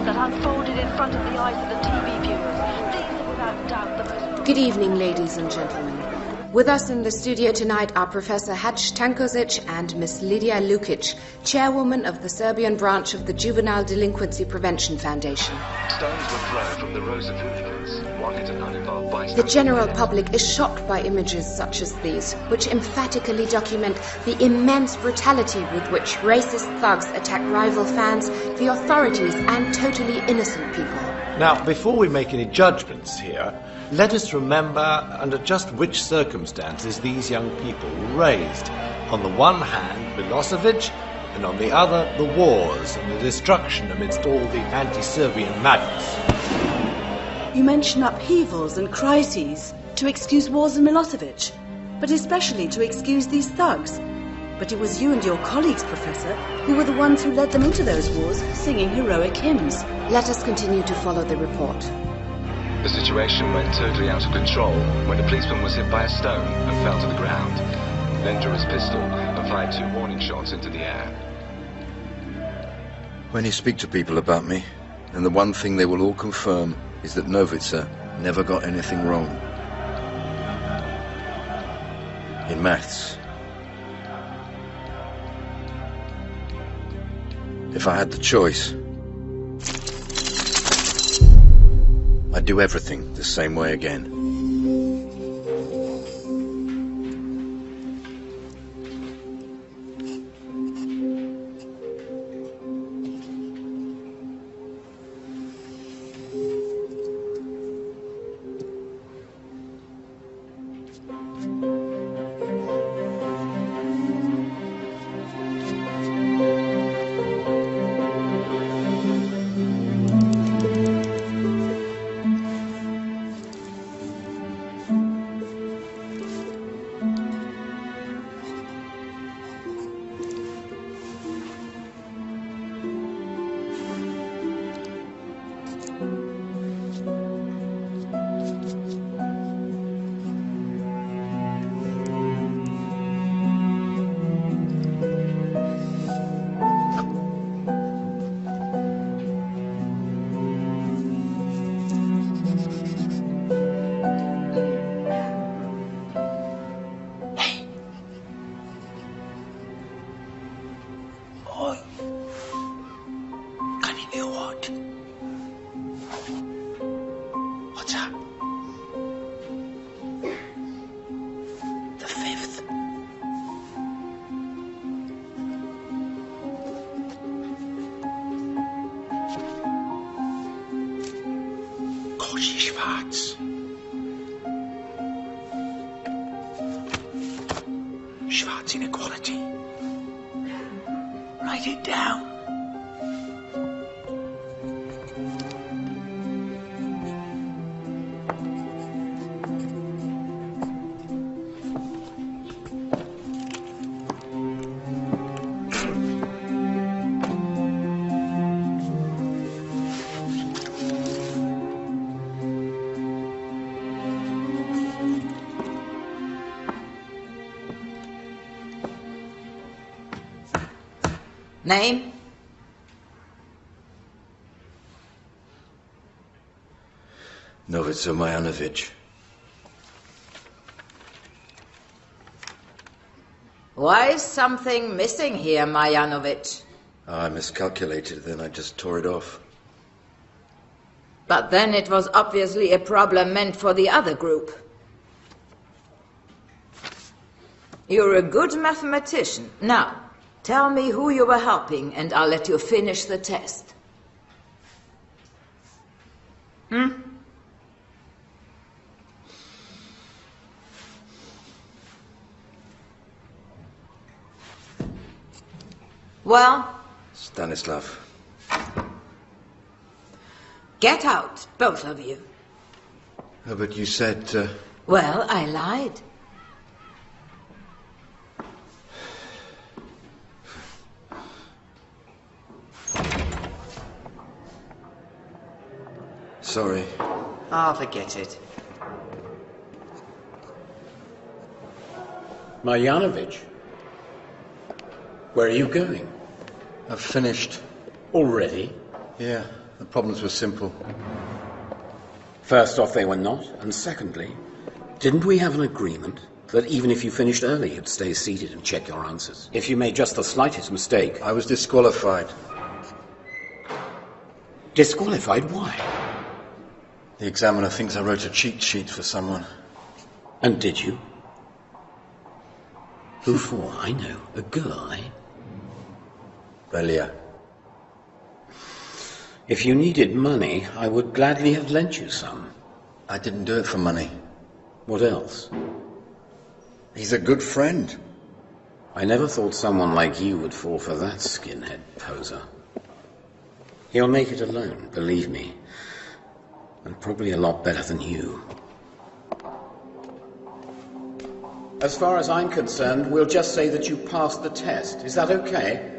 that unfolded in front of the eyes of the TV viewers. These are without doubt the most... Good evening, ladies and gentlemen. With us in the studio tonight are Professor Haj Tankovic and Miss Lidia Lukic, chairwoman of the Serbian branch of the Juvenile Delinquency Prevention Foundation. Stones were thrown from the rows of hooligans. One hit an uninvolved bystander. The general public is shocked by images such as these, which emphatically document the immense brutality with which racist thugs attack rival fans, the authorities, and totally innocent people. Now, before we make any judgments here, let us remember under just which circumstances these young people were raised. On the one hand, Milosevic, and on the other, the wars and the destruction amidst all the anti-Serbian madness. You mention upheavals and crises to excuse wars and Milosevic, but especially to excuse these thugs. But it was you and your colleagues, Professor, who were the ones who led them into those wars, singing heroic hymns. Let us continue to follow the report. The situation went totally out of control when a policeman was hit by a stone and fell to the ground, then drew his pistol and fired 2 warning shots into the air. When you speak to people about me, and the one thing they will all confirm is that Novica never got anything wrong. In maths. If I had the choice, I'd do everything the same way again. Schwarz inequality. Write it down. Name? Novica Majanovic. Why is something missing here, Majanovic? I miscalculated, then I just tore it off. But then it was obviously a problem meant for the other group. You're a good mathematician. Now, tell me who you were helping, and I'll let you finish the test. Well? Stanislav. Get out, both of you. Oh, but you said... Well, I lied. Sorry. Ah, forget it. Majanovic? Where are you going? I've finished. Already? Yeah, The problems were simple. First off, they were not, and secondly, didn't we have an agreement that even if you finished early, you'd stay seated and check your answers? If you made just the slightest mistake... I was disqualified. Disqualified? Why? The examiner thinks I wrote a cheat sheet for someone. And did you? Who for? I know. A girl, eh? Well, yeah. If you needed money, I would gladly have lent you some. I didn't do it for money. What else? He's a good friend. I never thought someone like you would fall for that skinhead poser. He'll make it alone, believe me. And probably a lot better than you. As far as I'm concerned, we'll just say that you passed the test. Is that okay?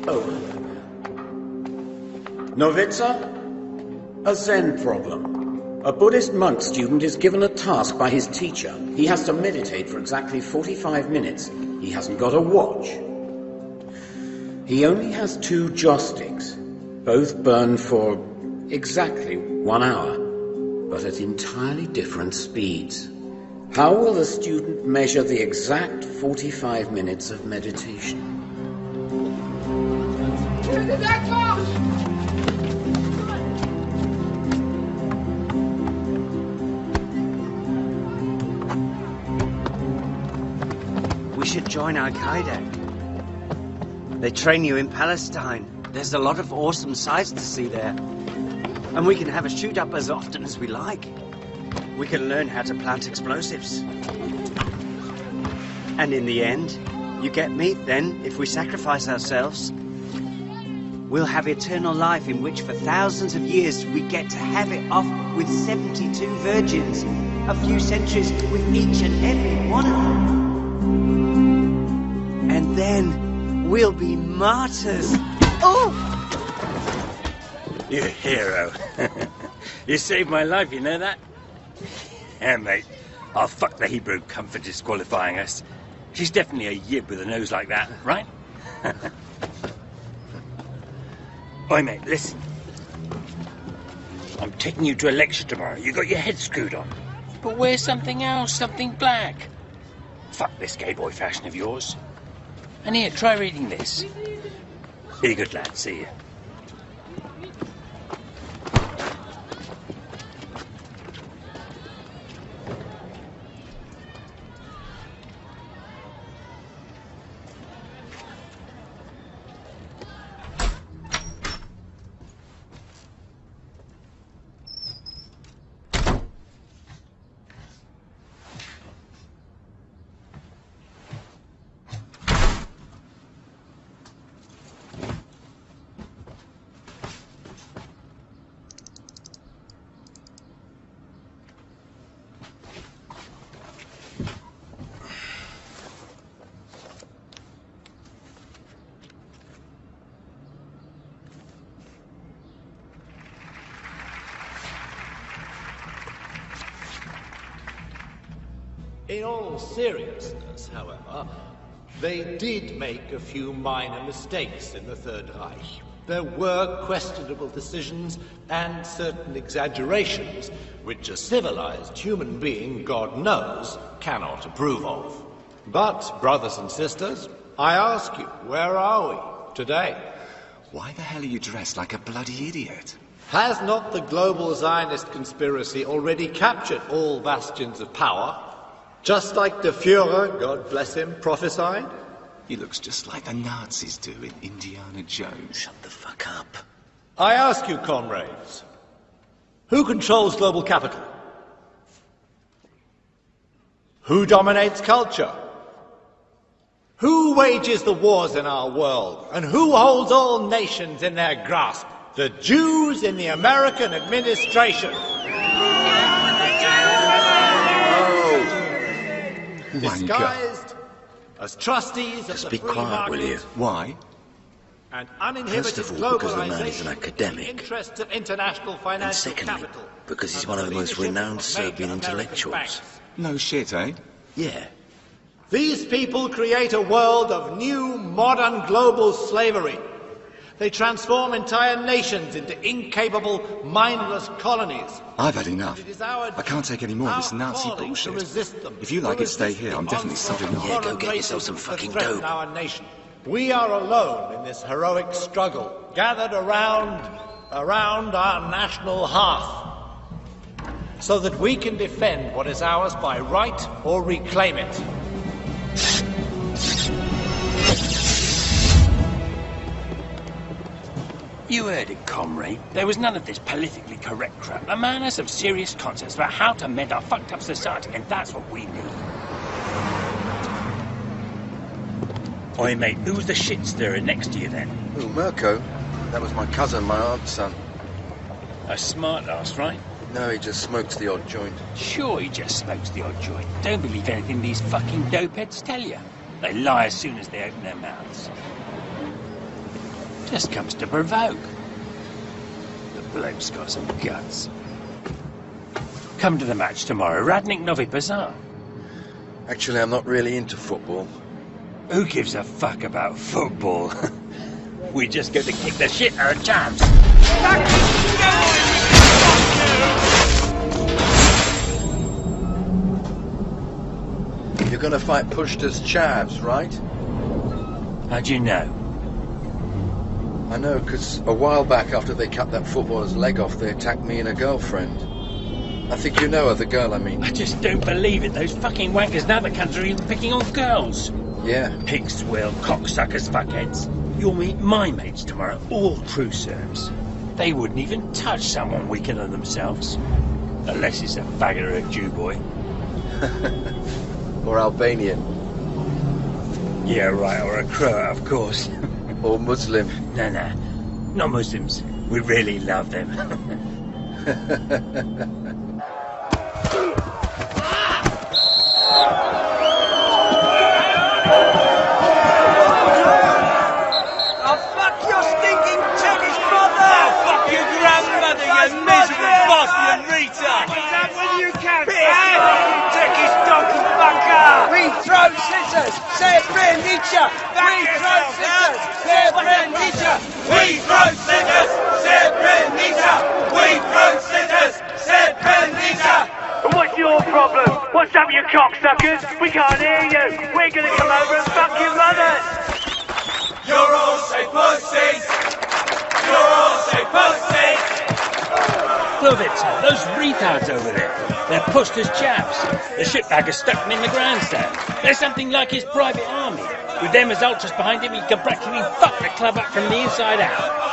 Oh. Novica? A Zen problem. A Buddhist monk student is given a task by his teacher. He has to meditate for exactly 45 minutes. He hasn't got a watch. He only has 2 joysticks. Both burn for exactly 1 hour, but at entirely different speeds. How will the student measure the exact 45 minutes of meditation? We should join Al-Qaeda. They train you in Palestine. There's a lot of awesome sights to see there. And we can have a shoot-up as often as we like. We can learn how to plant explosives. And in the end, you get me, then, if we sacrifice ourselves. We'll have eternal life in which for thousands of years we get to have it off with 72 virgins. A few centuries with each and every one of them. And then we'll be martyrs. Oh! You hero. You saved my life, you know that? Yeah, mate. I'll fuck the Hebrew cunt for disqualifying us. She's definitely a yib with a nose like that, right? Oi, mate, listen. I'm taking you to a lecture tomorrow. You got your head screwed on. But wear something else, something black. Fuck this gay boy fashion of yours. And here, try reading this. Be a good lad, see you. In all seriousness, however, they did make a few minor mistakes in the Third Reich. There were questionable decisions and certain exaggerations which a civilized human being, God knows, cannot approve of. But, brothers and sisters, I ask you, where are we today? Why the hell are you dressed like a bloody idiot? Has not the global Zionist conspiracy already captured all bastions of power? Just like the Führer, God bless him, prophesied? He looks just like the Nazis do in Indiana Jones. Shut the fuck up. I ask you, comrades, who controls global capital? Who dominates culture? Who wages the wars in our world? And who holds all nations in their grasp? The Jews in the American administration. Disguised as trustees of the free market. Will you? Why? And uninhibited First of all, because the man is globalization an in academic. the interests of international financial And secondly, capital. because he's under one of the most leadership renowned of Serbian major American intellectuals. banks. No shit, eh? Yeah. These people create a world of new, modern global slavery. They transform entire nations into incapable, mindless colonies. I've had enough. It is our I can't take any more of this Nazi calling to bullshit. resist them, If you like it, stay here. I'm definitely sodding off. Yeah, go get yourself some fucking dope. Our nation. We are alone in this heroic struggle, gathered around our national hearth, so that we can defend what is ours by right or reclaim it. You heard it, comrade. There was none of this politically correct crap. The man has some serious concepts about how to mend our fucked up society, and that's what we need. Oi, mate, who's the shit stirrer next to you then? Oh, Mirko. That was my cousin, my aunt's son. A smart ass, right? No, he just smokes the odd joint. Sure, he just smokes the odd joint. Don't believe anything these fucking dopeheads tell you. They lie as soon as they open their mouths. Just comes to provoke. The bloke's got some guts. Come to the match tomorrow, Radnik Novi Bazar. Actually, I'm not really into football. Who gives a fuck about football? We just go to kick the shit out of jams. You're gonna fight Pushta's chavs, right? How'd you know? I know, because a while back after they cut that footballer's leg off, they attacked me and a girlfriend. I think you know her, the girl I mean. I just don't believe it. Those fucking wankers now the country are picking on girls. Yeah. Pig swill, cocksuckers, fuckheads. You'll meet my mates tomorrow, all true Serbs. They wouldn't even touch someone weaker than themselves. Unless it's a faggot or a Jew boy. Or Albanian. Yeah, right, or a Croat, of course. Or Muslim. No, not Muslims. We really love them. Oh, fuck your stinking Turkish mother! Oh, fuck your grandmother, you miserable Bosnian retard! What's that when you can? You Turkish donkey fucker! We throw scissors! Srebrenica! We throw scissors! Srebrenica! We throw scissors! Srebrenica! We throw scissors! Srebrenica! What's your problem? What's up, you cocksuckers? We can't hear you! We're gonna come over and fuck your mothers! You're all say pussies! You're all say pussies! Filipovic, those retards over there. They're pushed as chaps. The shitbagger's stuck them in the grandstand. They're something like his private army. With them as ultras behind him, he can practically fuck the club up from the inside out.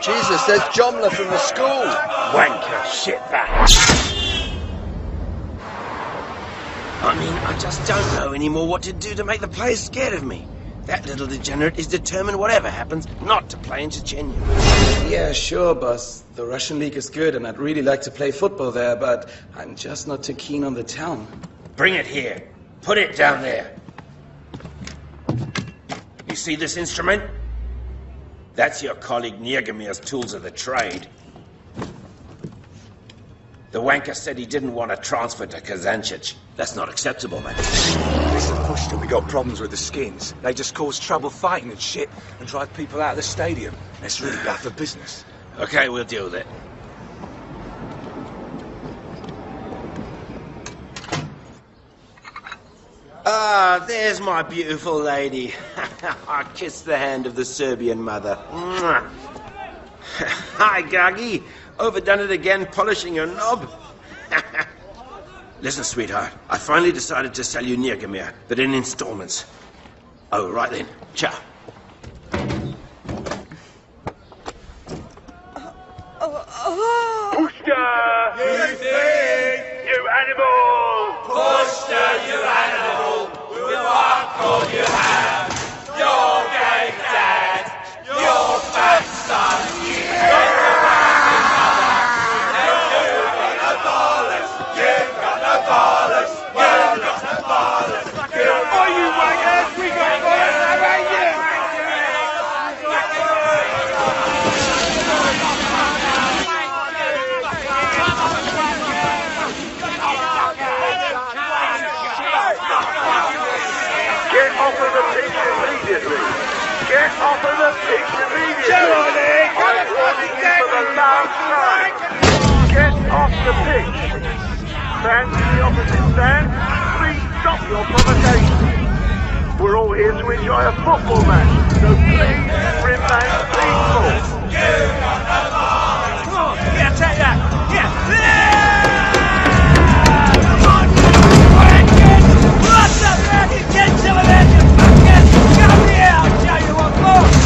Jesus, there's Jomla from the school. Wanker shitbag. I mean, I just don't know anymore what to do to make the players scared of me. That little degenerate is determined, whatever happens, not to play in Chechnya. Yeah, sure, boss. The Russian league is good, and I'd really like to play football there, but I'm just not too keen on the town. Bring it here. Put it down there. You see this instrument? That's your colleague Niergamir's tools of the trade. The wanker said he didn't want to transfer to Kazanchich. That's not acceptable, man. Listen, Pushta, we got problems with the skins. They just cause trouble fighting and shit and drive people out of the stadium. It's really bad for business. Okay, we'll deal with it. Ah, there's my beautiful lady. I kiss the hand of the Serbian mother. Mwah. Hi, Gagi. Overdone it again, polishing your knob. Listen, sweetheart. I finally decided to sell you Niergamir, but in installments. Oh, right then. Ciao. Pushta! You think! You animal! Pushta, you animal! We'll fuck all you have! You're gay dad! You're fat son! You've got no ballers! You've got no ballers! Oh, you wankers! We got ballers now, ain't you? Get off of the pitch! Get off of the pitch immediately! I'm warning you for the last time! Get off the pitch! Fans in the opposite stand, please stop your provocation. We're all here to enjoy a football match, so please remain peaceful. Come on, yeah, take that. Yeah. Come on, what's up, man? You get some of that, you fuckers. Come here, I'll show you what for.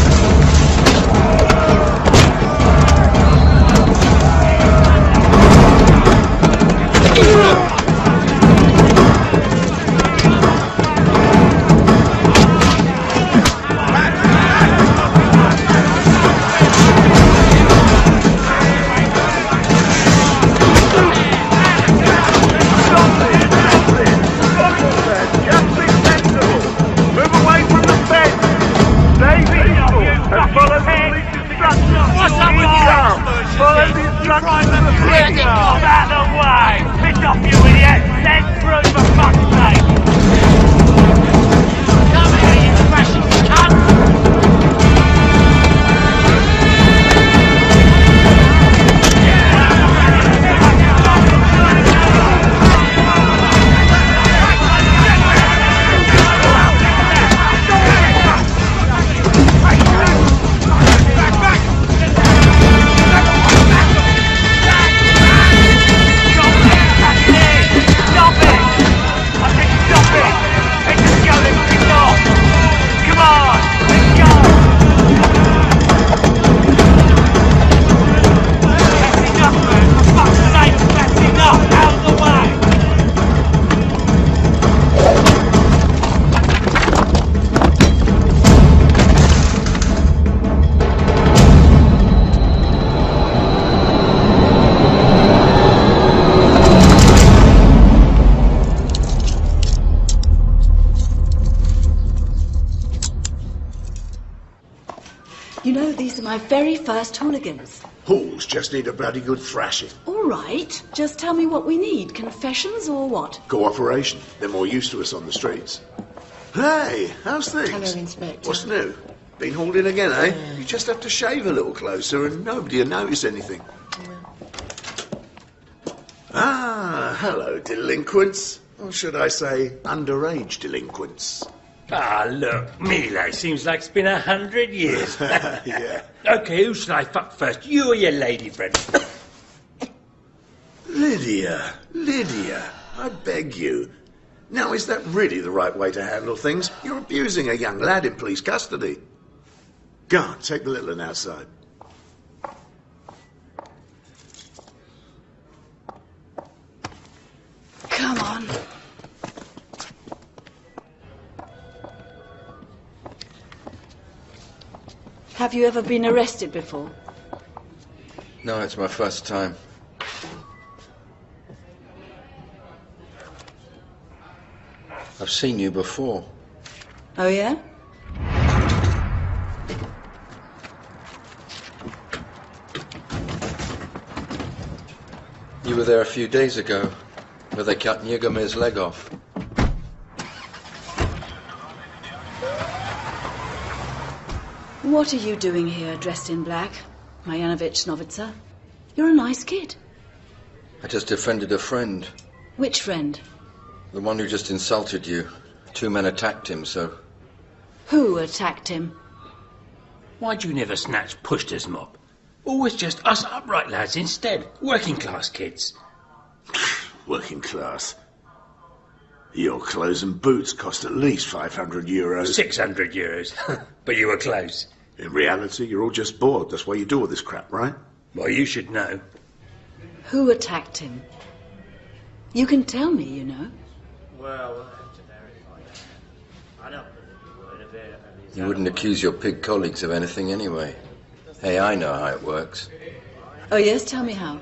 You know, these are my very first hooligans. Hools just need a bloody good thrashing. All right. Just tell me what we need. Confessions or what? Cooperation. They're more used to us on the streets. Hey, how's things? Hello, Inspector. What's new? Been hauled in again, eh? You just have to shave a little closer and nobody will notice anything. Ah, hello, delinquents. Or should I say, underage delinquents. Ah, look, Milo, seems like it's been 100 years. Yeah. Okay, who should I fuck first? You or your lady friend? Lydia, I beg you. Now, is that really the right way to handle things? You're abusing a young lad in police custody. Go on, take the little one outside. Come on. Have you ever been arrested before? No, it's my first time. I've seen you before. Oh, yeah? You were there a few days ago, where they cut Nyegomir's leg off. What are you doing here, dressed in black, Marjanovic Novica? You're a nice kid. I just defended a friend. Which friend? The one who just insulted you. 2 men attacked him, so... Who attacked him? Why'd you never snatch Pushta's mob? Always just us upright lads instead. Working class kids. Working class? Your clothes and boots cost at least 500 euros. 600 euros. But you were close. In reality, you're all just bored. That's why you do all this crap, right? Well, you should know. Who attacked him? You can tell me, you know. Well, we'll have to verify that. I don't believe a word of it. You wouldn't accuse your pig colleagues of anything anyway. Hey, I know how it works. Oh, yes? Tell me how.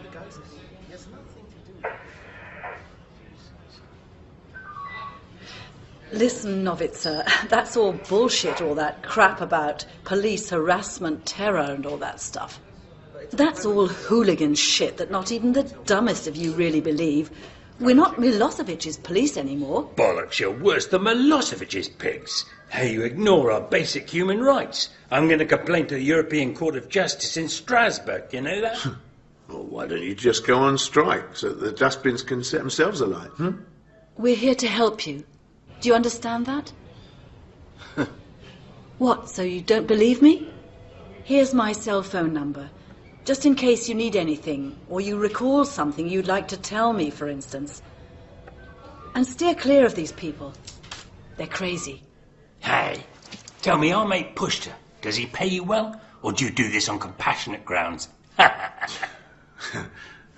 Listen, Novica, that's all bullshit, all that crap about police harassment, terror and all that stuff. That's all hooligan shit that not even the dumbest of you really believe. We're not Milosevic's police anymore. Bollocks, you're worse than Milosevic's pigs. Hey, you ignore our basic human rights. I'm going to complain to the European Court of Justice in Strasbourg, you know that? Well, why don't you just go on strike so that the dustbins can set themselves alight, We're here to help you. Do you understand that? What, so you don't believe me? Here's my cell phone number. Just in case you need anything, or you recall something you'd like to tell me, for instance. And steer clear of these people. They're crazy. Hey, tell me, our mate Pushta, does he pay you well, or do you do this on compassionate grounds?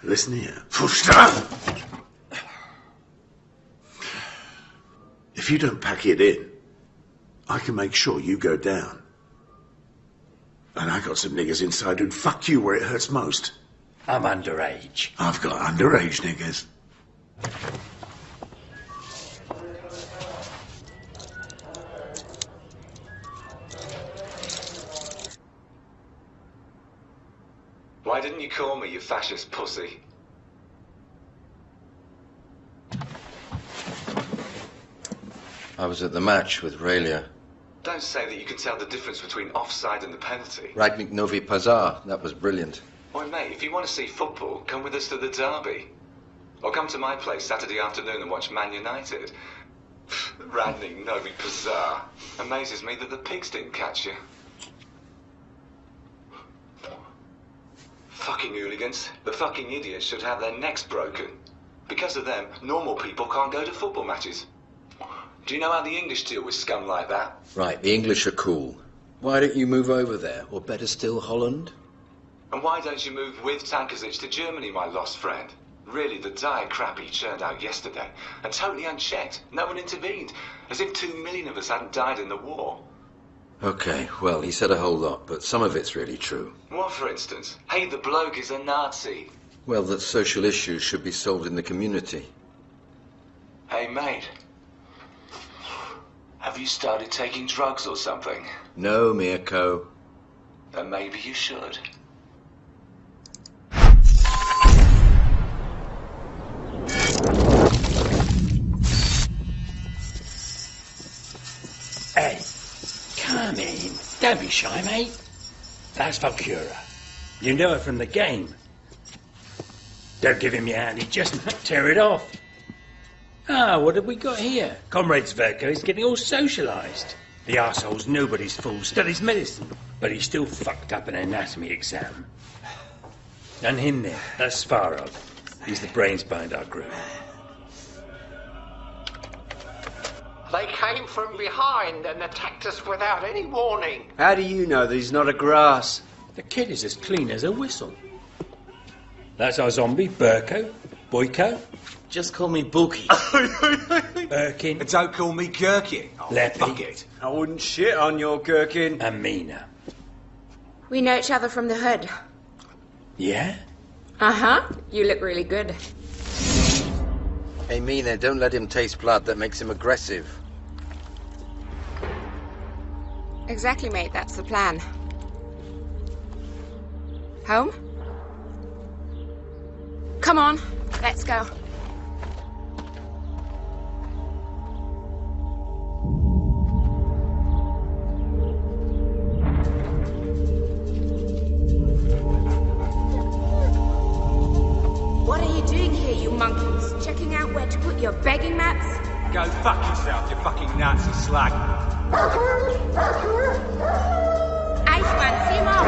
Listen here. Pushta! If you don't pack it in, I can make sure you go down. And I got some niggers inside who'd fuck you where it hurts most. I'm underage. I've got underage niggers. Why didn't you call me, you fascist pussy? I was at the match with Relia. Don't say that you can tell the difference between offside and the penalty. Ragnik Novi Pazar. That was brilliant. Why, mate, if you want to see football, come with us to the derby. Or come to my place Saturday afternoon and watch Man United. Ragnik Novi Pazar. Amazes me that the pigs didn't catch you. Fucking hooligans. The fucking idiots should have their necks broken. Because of them, normal people can't go to football matches. Do you know how the English deal with scum like that? Right, the English are cool. Why don't you move over there? Or better still, Holland? And why don't you move with Tankovic to Germany, my lost friend? Really, the dire crap he churned out yesterday. And totally unchecked. No one intervened. As if 2 million of us hadn't died in the war. Okay, well, he said a whole lot, but some of it's really true. What, for instance? Hey, the bloke is a Nazi. Well, that social issues should be solved in the community. Hey, mate. Have you started taking drugs or something? No, Mirko. Then maybe you should. Hey, come in. Don't be shy, mate. That's Valkyra. You know her from the game. Don't give him your hand, he just might tear it off. Ah, what have we got here? Comrade Zverko is getting all socialised. The arsehole's nobody's fool, studies medicine, but he's still fucked up an anatomy exam. And him there, that's Svarov. He's the brains behind our group. They came from behind and attacked us without any warning. How do you know that he's not a grass? The kid is as clean as a whistle. That's our zombie, Burko, Boyko. Just call me Bulky. Erkin. Don't call me Gherkin. Oh, Leppy. fuck it. I wouldn't shit on your gherkin. Amina. We know each other from the hood. Yeah? Uh-huh. You look really good. Hey, Mina, don't let him taste blood. That makes him aggressive. Exactly, mate. That's the plan. Home? Come on. Let's go. What are you doing here, you monkeys? Checking out where to put your begging mats? Go fuck yourself, you fucking Nazi slag. Eichmann, sieh mal!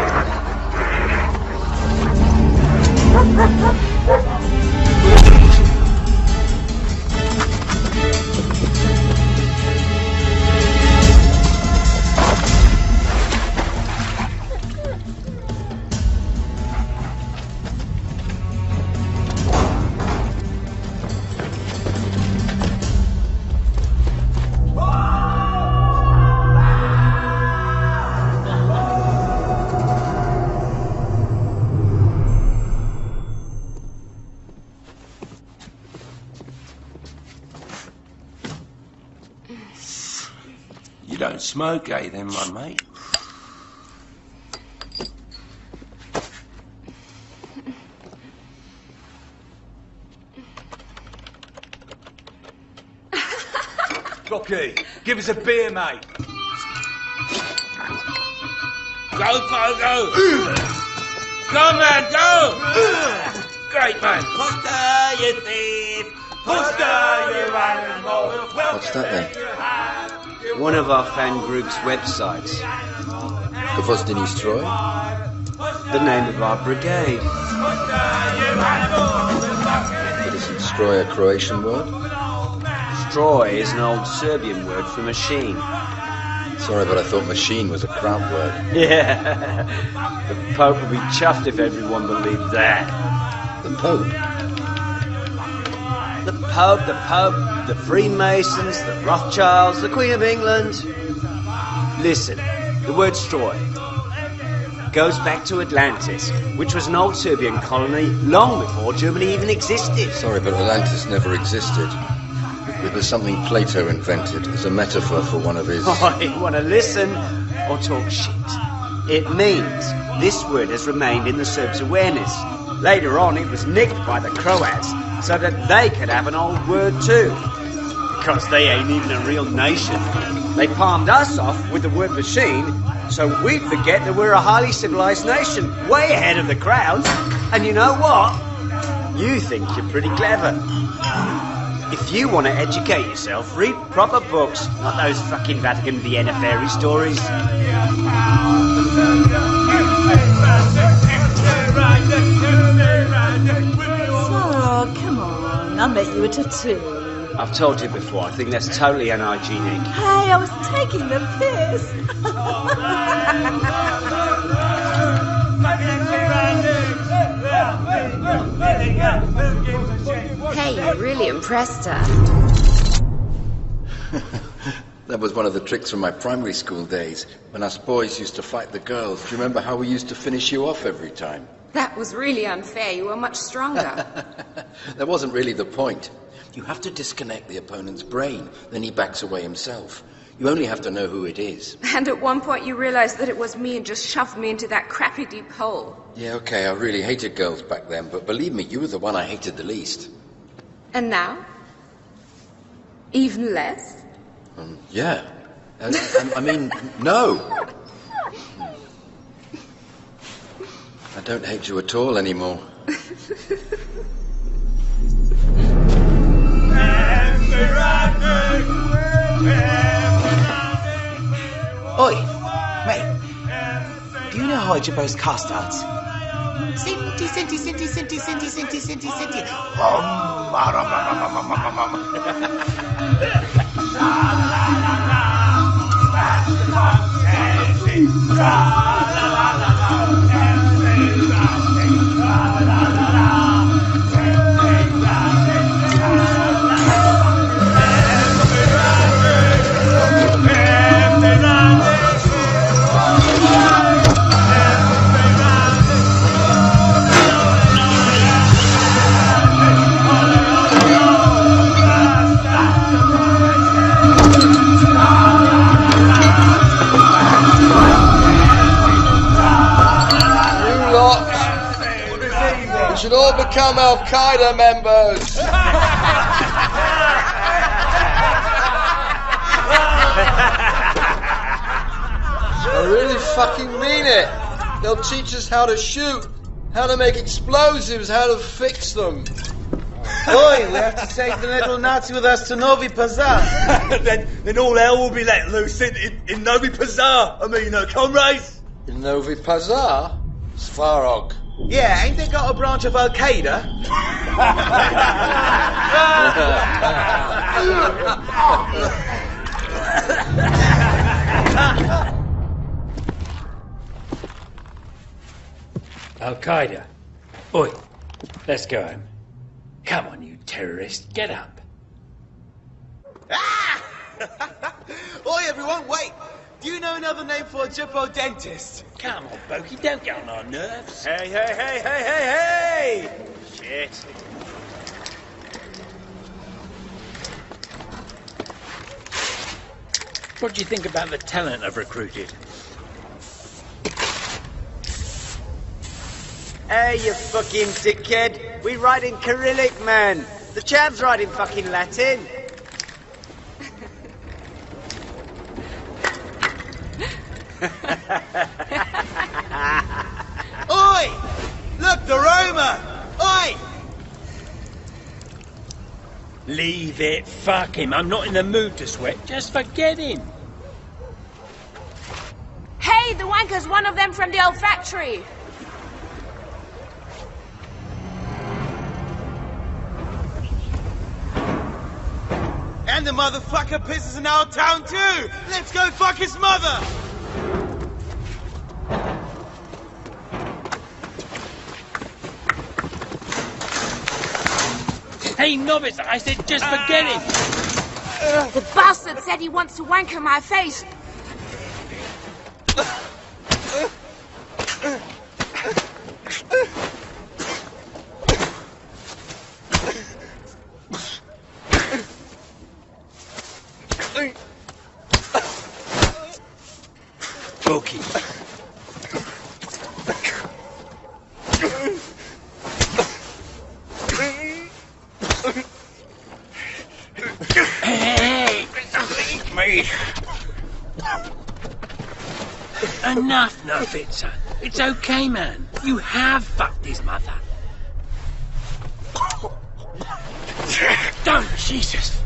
You don't smoke, eh, then, my mate? Rocky. Give us a beer, mate. Go, Fogo! Go, man, go! Great, man. Poster, you thief! Poster, you animal! What's that then? One of our fan group's websites. Gwozdeny Stroj? The name of our brigade. But isn't Stroj a Croatian word? Stroj is an old Serbian word for machine. Sorry, but I thought machine was a crowd word. Yeah. The Pope would be chuffed if everyone believed that. The Pope? The Pope, the Freemasons, the Rothschilds, the Queen of England. Listen, the word Stroj goes back to Atlantis, which was an old Serbian colony long before Germany even existed. Sorry, but Atlantis never existed. It was something Plato invented as a metaphor for one of his... Oh, you want to listen or talk shit? It means this word has remained in the Serbs' awareness. Later on, it was nicked by the Croats so that they could have an old word too. Because they ain't even a real nation. They palmed us off with the word machine so we'd forget that we're a highly civilized nation, way ahead of the crowd. And you know what? You think you're pretty clever. If you want to educate yourself, read proper books, not those fucking Vatican Vienna fairy stories. Oh, come on. I'll make you a tattoo. I've told you before, I think that's totally unhygienic. Hey, I was taking the piss. Hey, you really impressed her. That was one of the tricks from my primary school days, when us boys used to fight the girls. Do you remember how we used to finish you off every time? That was really unfair. You were much stronger. That wasn't really the point. You have to disconnect the opponent's brain, then he backs away himself. You only have to know who it is. And at one point you realized that it was me and just shoved me into that crappy deep hole. Yeah, okay, I really hated girls back then, but believe me, you were the one I hated the least. And now? Even less? Yeah. I mean, no. I don't hate you at all anymore. Oi, mate. Do you know how Jibbo's car starts? Sinti, sinti, sinti, sinti, sinti, sinti, sinti, sinti. Should all become Al-Qaeda members. I really fucking mean it. They'll teach us how to shoot, how to make explosives, how to fix them. Oi, we have to take the little Nazi with us to Novi Pazar. then all hell will be let loose in Novi Pazar. I mean, comrades. In Novi Pazar? Svarog. Yeah, ain't they got a branch of Al-Qaeda? Al-Qaeda. Oi, let's go home. Come on, you terrorist, get up. Oi, everyone, wait. Do you know another name for a Jippo dentist? Come on, Bokey, don't get on our nerves. Hey, hey, hey, hey, hey, hey! Shit. What do you think about the talent I've recruited? Hey, you fucking dickhead. We write in Cyrillic, man. The chavs write in fucking Latin. Oi! Look, the Roma! Oi! Leave it. Fuck him. I'm not in the mood to sweat. Just forget him. Hey, the wanker's one of them from the old factory. And the motherfucker pisses in our town too! Let's go fuck his mother! Hey, Novice, I said just forget it! The bastard said he wants to wanker my face. Bookie. Hey, leave me. Enough, Novitsa. It's okay, man. You have fucked his mother. Don't, Jesus.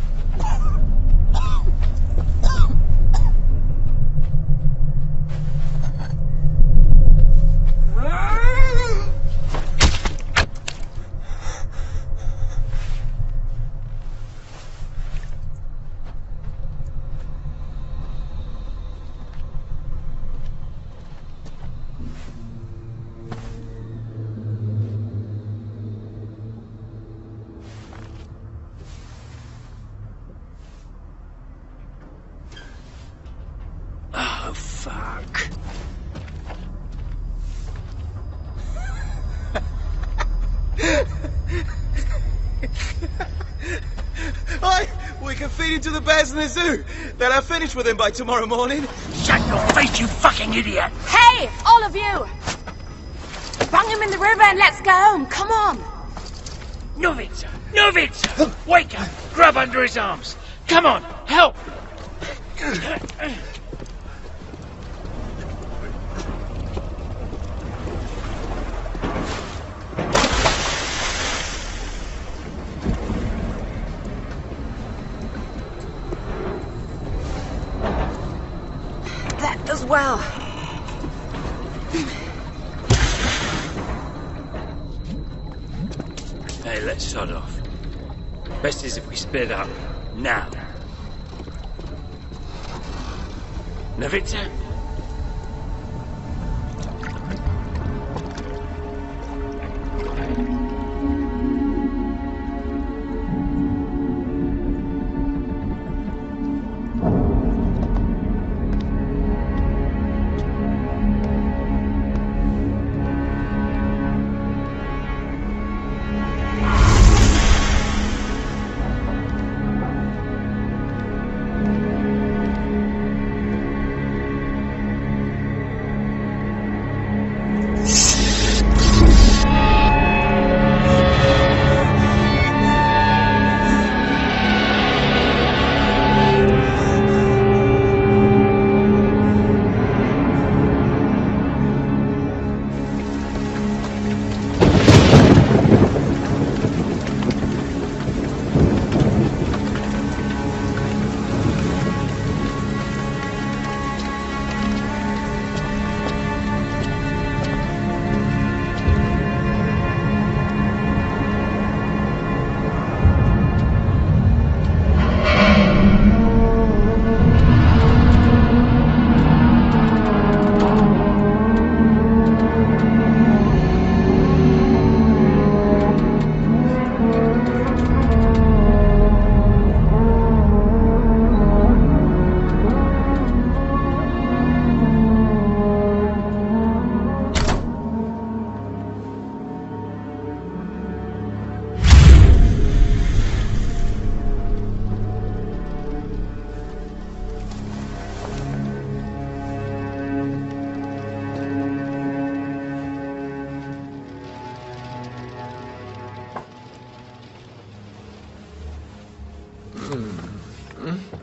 Oh, fuck. Oi! We can feed him to the bears in the zoo. They'll have finished with him by tomorrow morning. Shut your face, you fucking idiot! Hey, all of you! Bung him in the river and let's go home. Come on. Novitsa! Novitsa! Wake up! Grab under his arms. Come on, help! That as well. Hey, let's sod off. Best is if we split up. Now. Novitsa?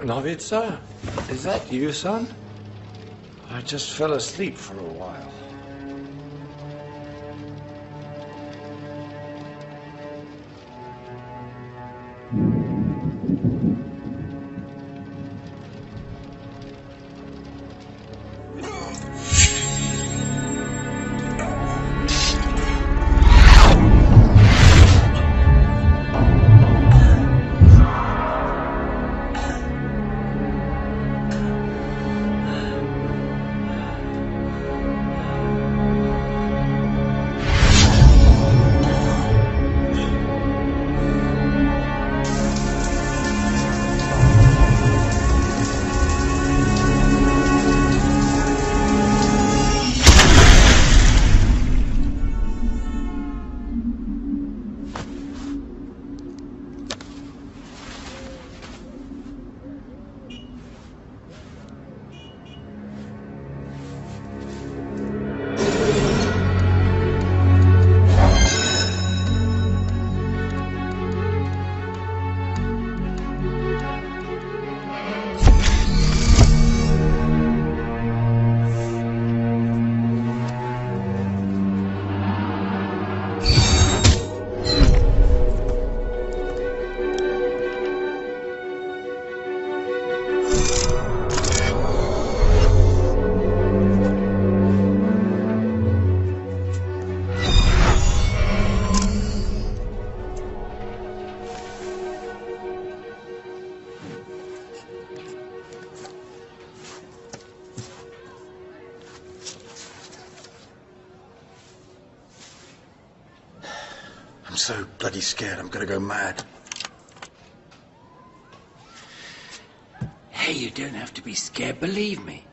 Novitsa, is that you, son? I just fell asleep for a while. I'm so bloody scared I'm gonna go mad. Hey, you don't have to be scared, believe me.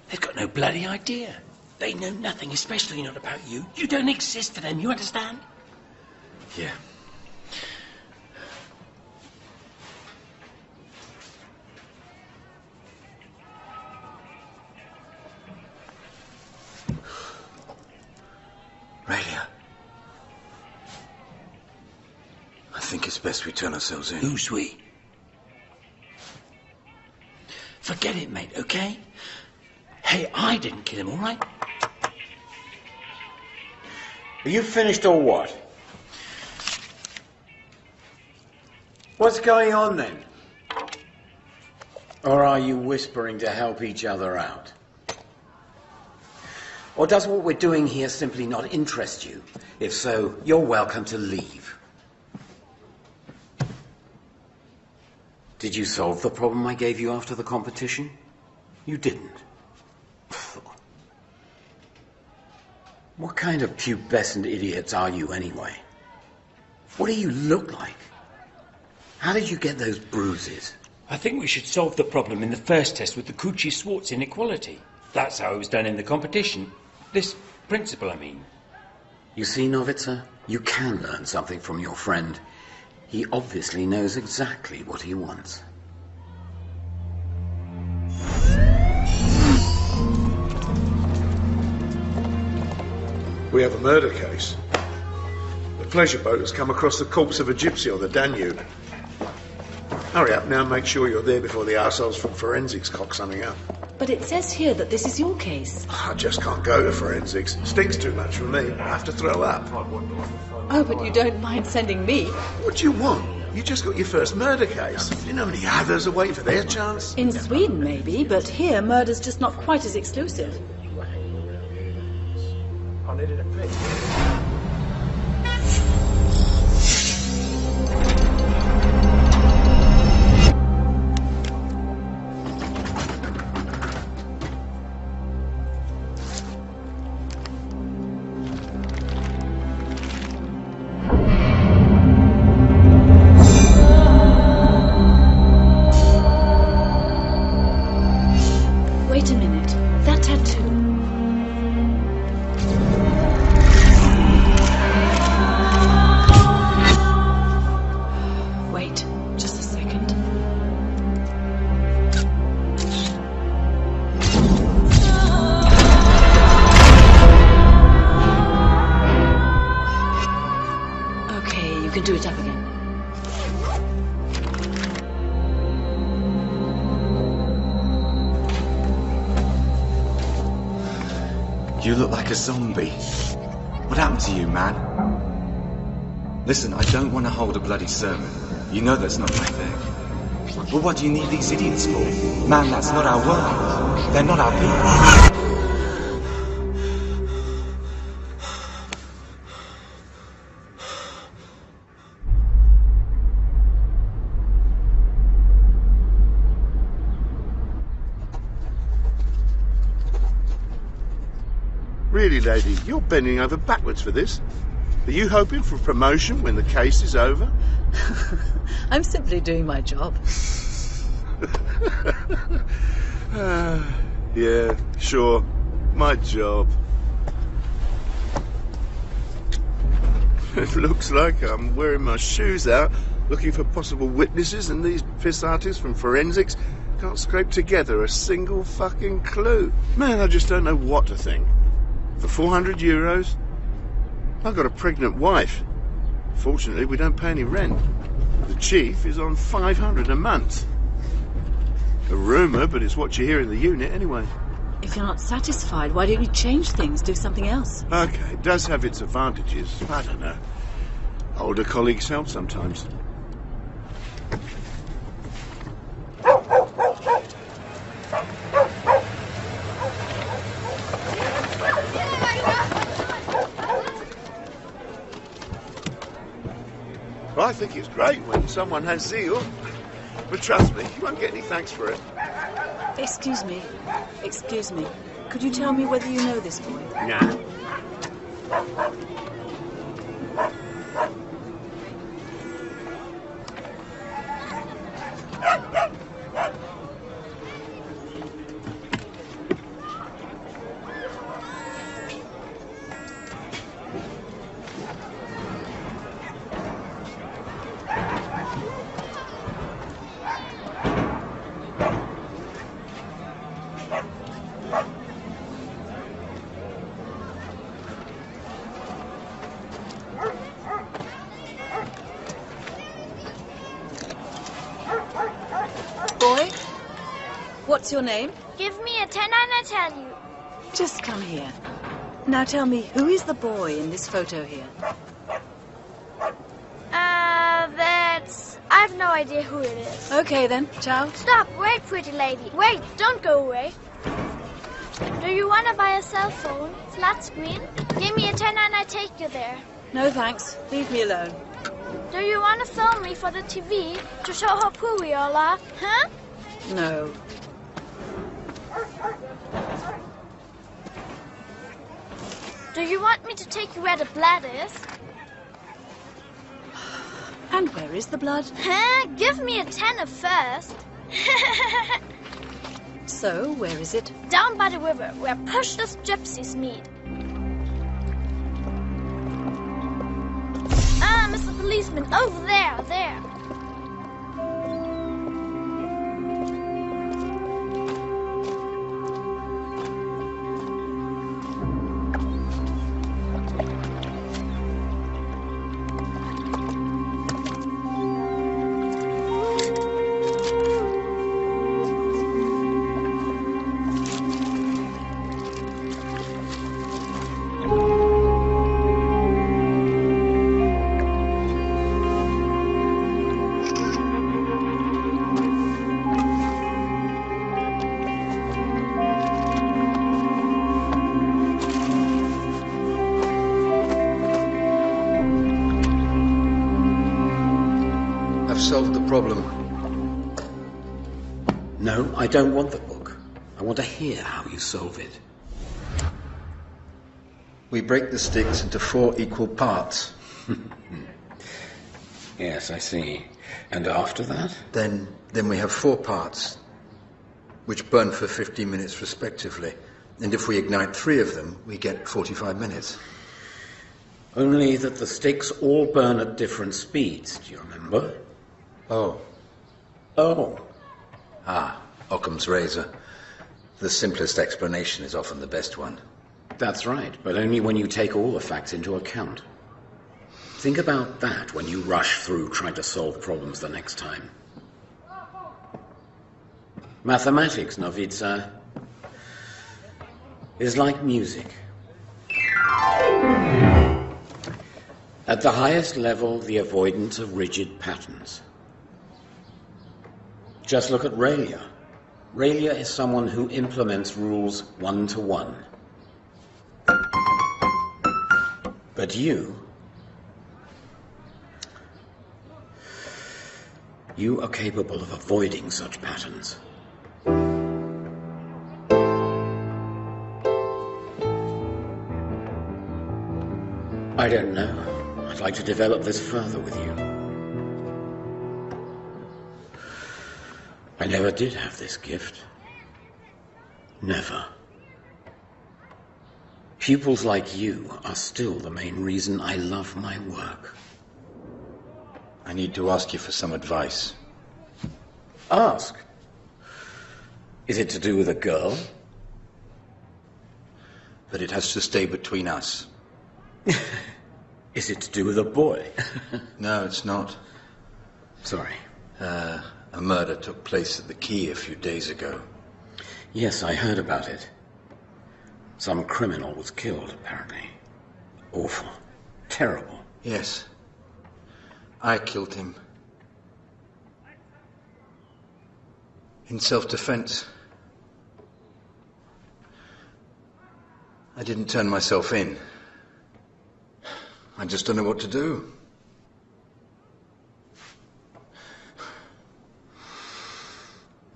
They've got no bloody idea. They know nothing, especially not about you. You don't exist to them, you understand? Yeah. Raelia. I think it's best we turn ourselves in. Who's we? Forget it, mate, okay? Hey, I didn't kill him, all right? Are you finished or what? What's going on then? Or are you whispering to help each other out? Or does what we're doing here simply not interest you? If so, you're welcome to leave. Did you solve the problem I gave you after the competition? You didn't. What kind of pubescent idiots are you anyway? What do you look like? How did you get those bruises? I think we should solve the problem in the first test with the Cauchy-Schwarz inequality. That's how it was done in the competition. This principle, I mean. You see, Novica, you can learn something from your friend. He obviously knows exactly what he wants. We have a murder case. The pleasure boat has come across the corpse of a gypsy on the Danube. Hurry up now and make sure you're there before the arseholes from forensics cock something up. But it says here that this is your case. I just can't go to forensics. Stinks too much for me. I have to throw up. Oh, but you don't mind sending me? What do you want? You just got your first murder case. Do you know how many others are waiting for their chance? In Sweden, maybe, but here murder's just not quite as exclusive. I needed a pick. Wait a minute. That tattoo. Wait, just a second. Okay, you can do it up again. You look like a zombie. What happened to you, man? Listen, I don't want to hold a bloody sermon. You know that's not my thing. But what do you need these idiots for? Man, that's not our world. They're not our people. Really, lady, you're bending over backwards for this. Are you hoping for promotion when the case is over? I'm simply doing my job. Yeah, sure. My job. It looks like I'm wearing my shoes out, looking for possible witnesses, and these piss artists from forensics can't scrape together a single fucking clue. Man, I just don't know what to think. For 400 euros? I've got a pregnant wife. Fortunately, we don't pay any rent. The chief is on 500 a month. A rumour, but it's what you hear in the unit anyway. If you're not satisfied, why don't you change things, do something else? Okay, it does have its advantages. I don't know. Older colleagues help sometimes. I think it's great when someone has zeal. But trust me, you won't get any thanks for it. Excuse me. Excuse me. Could you tell me whether you know this boy? Nah. Boy? What's your name? Give me a 10 and I tell you. Just come here. Now tell me, who is the boy in this photo here? I've no idea who it is. Okay then, ciao. Stop, wait, pretty lady. Wait, don't go away. Do you want to buy a cell phone? Flat screen? Give me a 10 and I take you there. No thanks, leave me alone. Do you want to film me for the TV to show how poor we all are, huh? No. Do you want me to take you where the blood is? And where is the blood? Huh? Give me a tenner first. So, where is it? Down by the river, where pushless gypsies meet. Ah, Mr. Policeman, over there. Solved the problem. No, I don't want the book. I want to hear how you solve it. We break the sticks into 4 equal parts. Yes, I see. And after that? Then we have 4 parts, which burn for 15 minutes respectively. And if we ignite 3 of them, we get 45 minutes. Only that the sticks all burn at different speeds, do you remember? Oh. Ah, Occam's razor. The simplest explanation is often the best one. That's right, but only when you take all the facts into account. Think about that when you rush through trying to solve problems the next time. Mathematics, Novica, is like music. At the highest level, the avoidance of rigid patterns. Just look at Raelia. Raelia is someone who implements rules one-to-one. But you are capable of avoiding such patterns. I don't know. I'd like to develop this further with you. I never did have this gift. Never. Pupils like you are still the main reason I love my work. I need to ask you for some advice. Ask. Is it to do with a girl? But it has to stay between us. Is it to do with a boy? No, it's not. Sorry. A murder took place at the quay a few days ago. Yes, I heard about it. Some criminal was killed, apparently. Awful. Terrible. Yes. I killed him. In self-defense. I didn't turn myself in. I just don't know what to do.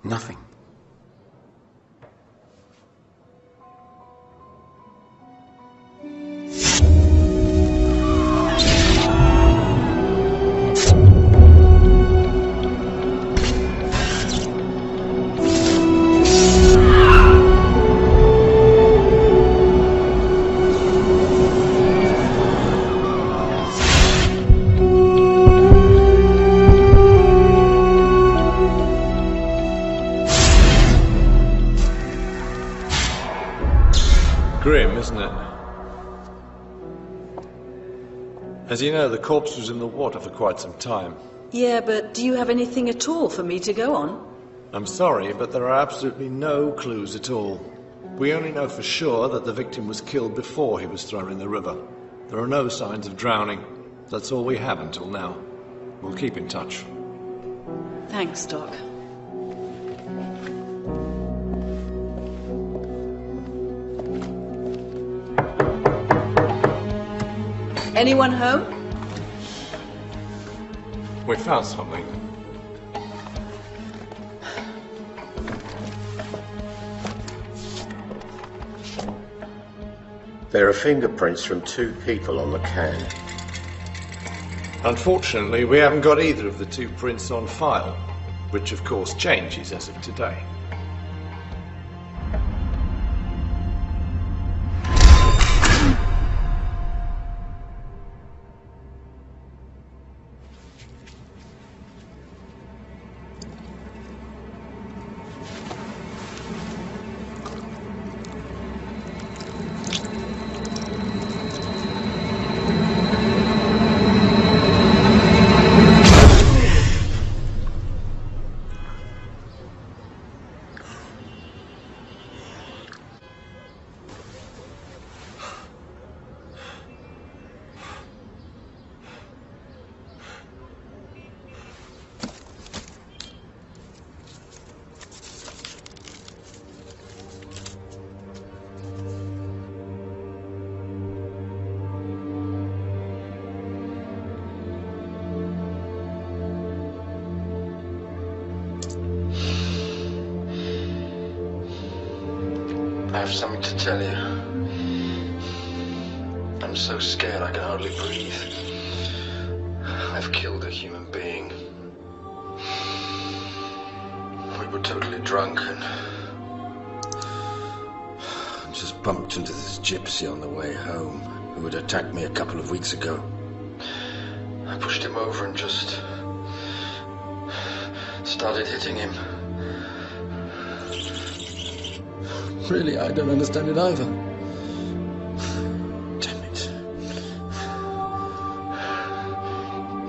Nothing. Grim, isn't it? As you know, the corpse was in the water for quite some time. Yeah, but do you have anything at all for me to go on? I'm sorry, but there are absolutely no clues at all. We only know for sure that the victim was killed before he was thrown in the river. There are no signs of drowning. That's all we have until now. We'll keep in touch. Thanks, Doc. Anyone home? We found something. There are fingerprints from 2 people on the can. Unfortunately, we haven't got either of the 2 prints on file, which of course changes as of today. I have something to tell you. I'm so scared I can hardly breathe. I've killed a human being. We were totally drunk and just bumped into this gypsy on the way home who had attacked me a couple of weeks ago. I pushed him over and just started hitting him. Really, I don't understand it either. Damn it.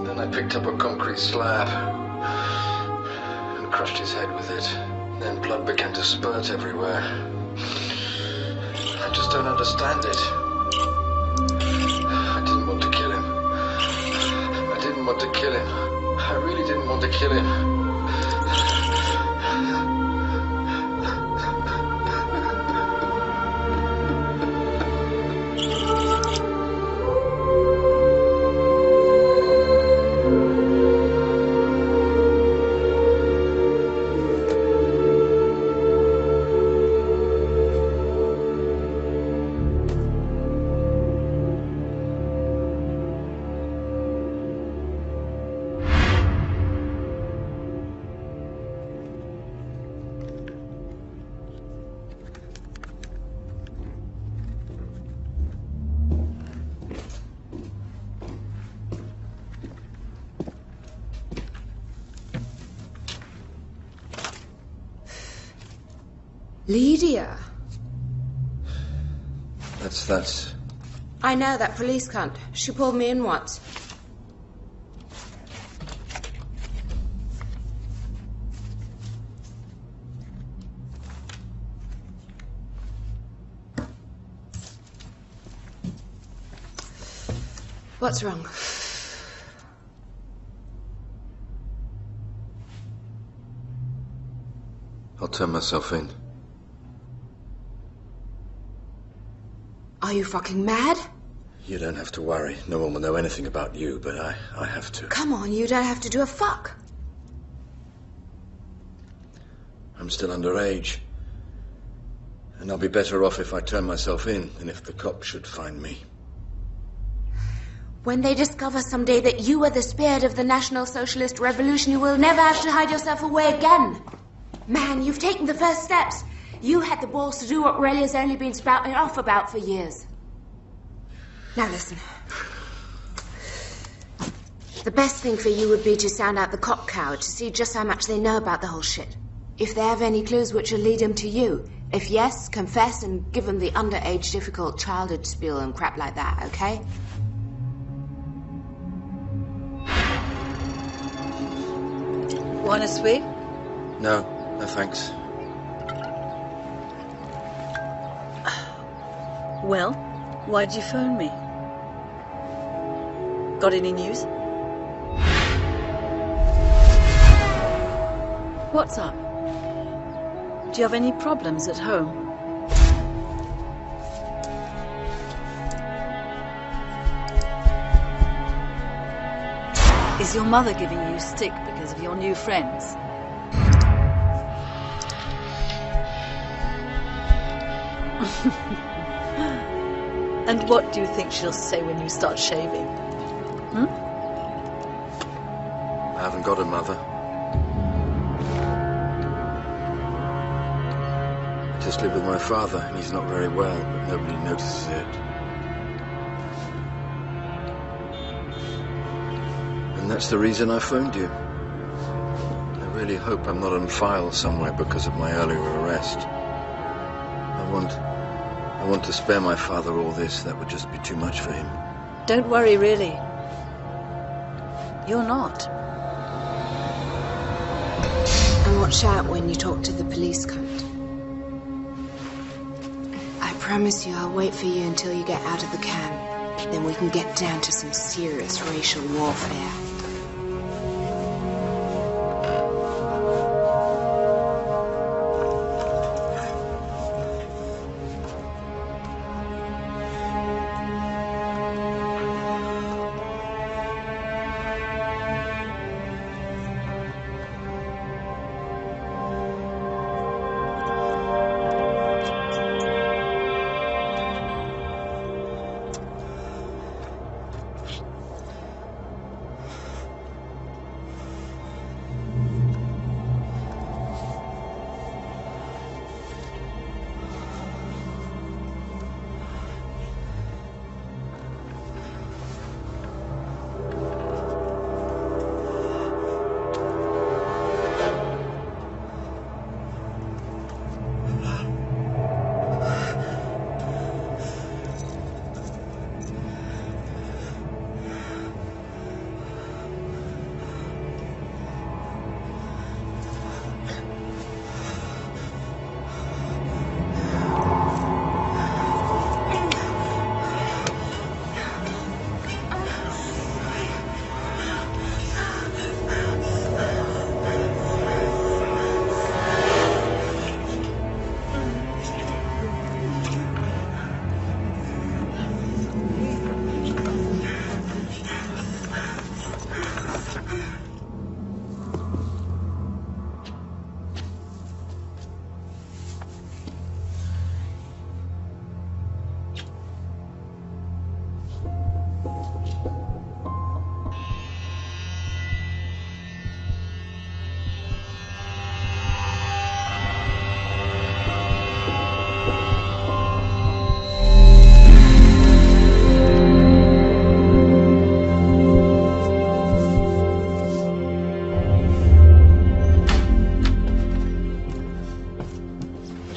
Then I picked up a concrete slab and crushed his head with it. Then blood began to spurt everywhere. I just don't understand it. to kill him. Lydia. That's... I know, that police cunt. She pulled me in once. What's wrong? I'll turn myself in. Are you fucking mad? You don't have to worry. No one will know anything about you, but I have to. Come on, you don't have to do a fuck. I'm still underage. And I'll be better off if I turn myself in than if the cops should find me. When they discover someday that you were the spirit of the National Socialist Revolution, you will never have to hide yourself away again. Man, you've taken the first steps. You had the balls to do what Aurelia's only been spouting off about for years. Now listen. The best thing for you would be to sound out the cop coward to see just how much they know about the whole shit. If they have any clues which will lead them to you. If yes, confess and give them the underage, difficult childhood spiel and crap like that, okay? Want a sweet? No thanks. Well, why'd you phone me? Got any news? What's up? Do you have any problems at home? Is your mother giving you stick because of your new friends? And what do you think she'll say when you start shaving? I haven't got a mother. I just live with my father, and he's not very well, but nobody notices it. And that's the reason I phoned you. I really hope I'm not on file somewhere because of my earlier arrest. I want to spare my father all this. That would just be too much for him. Don't worry, really. You're not. And watch out when you talk to the police cunt. I promise you I'll wait for you until you get out of the camp. Then we can get down to some serious racial warfare.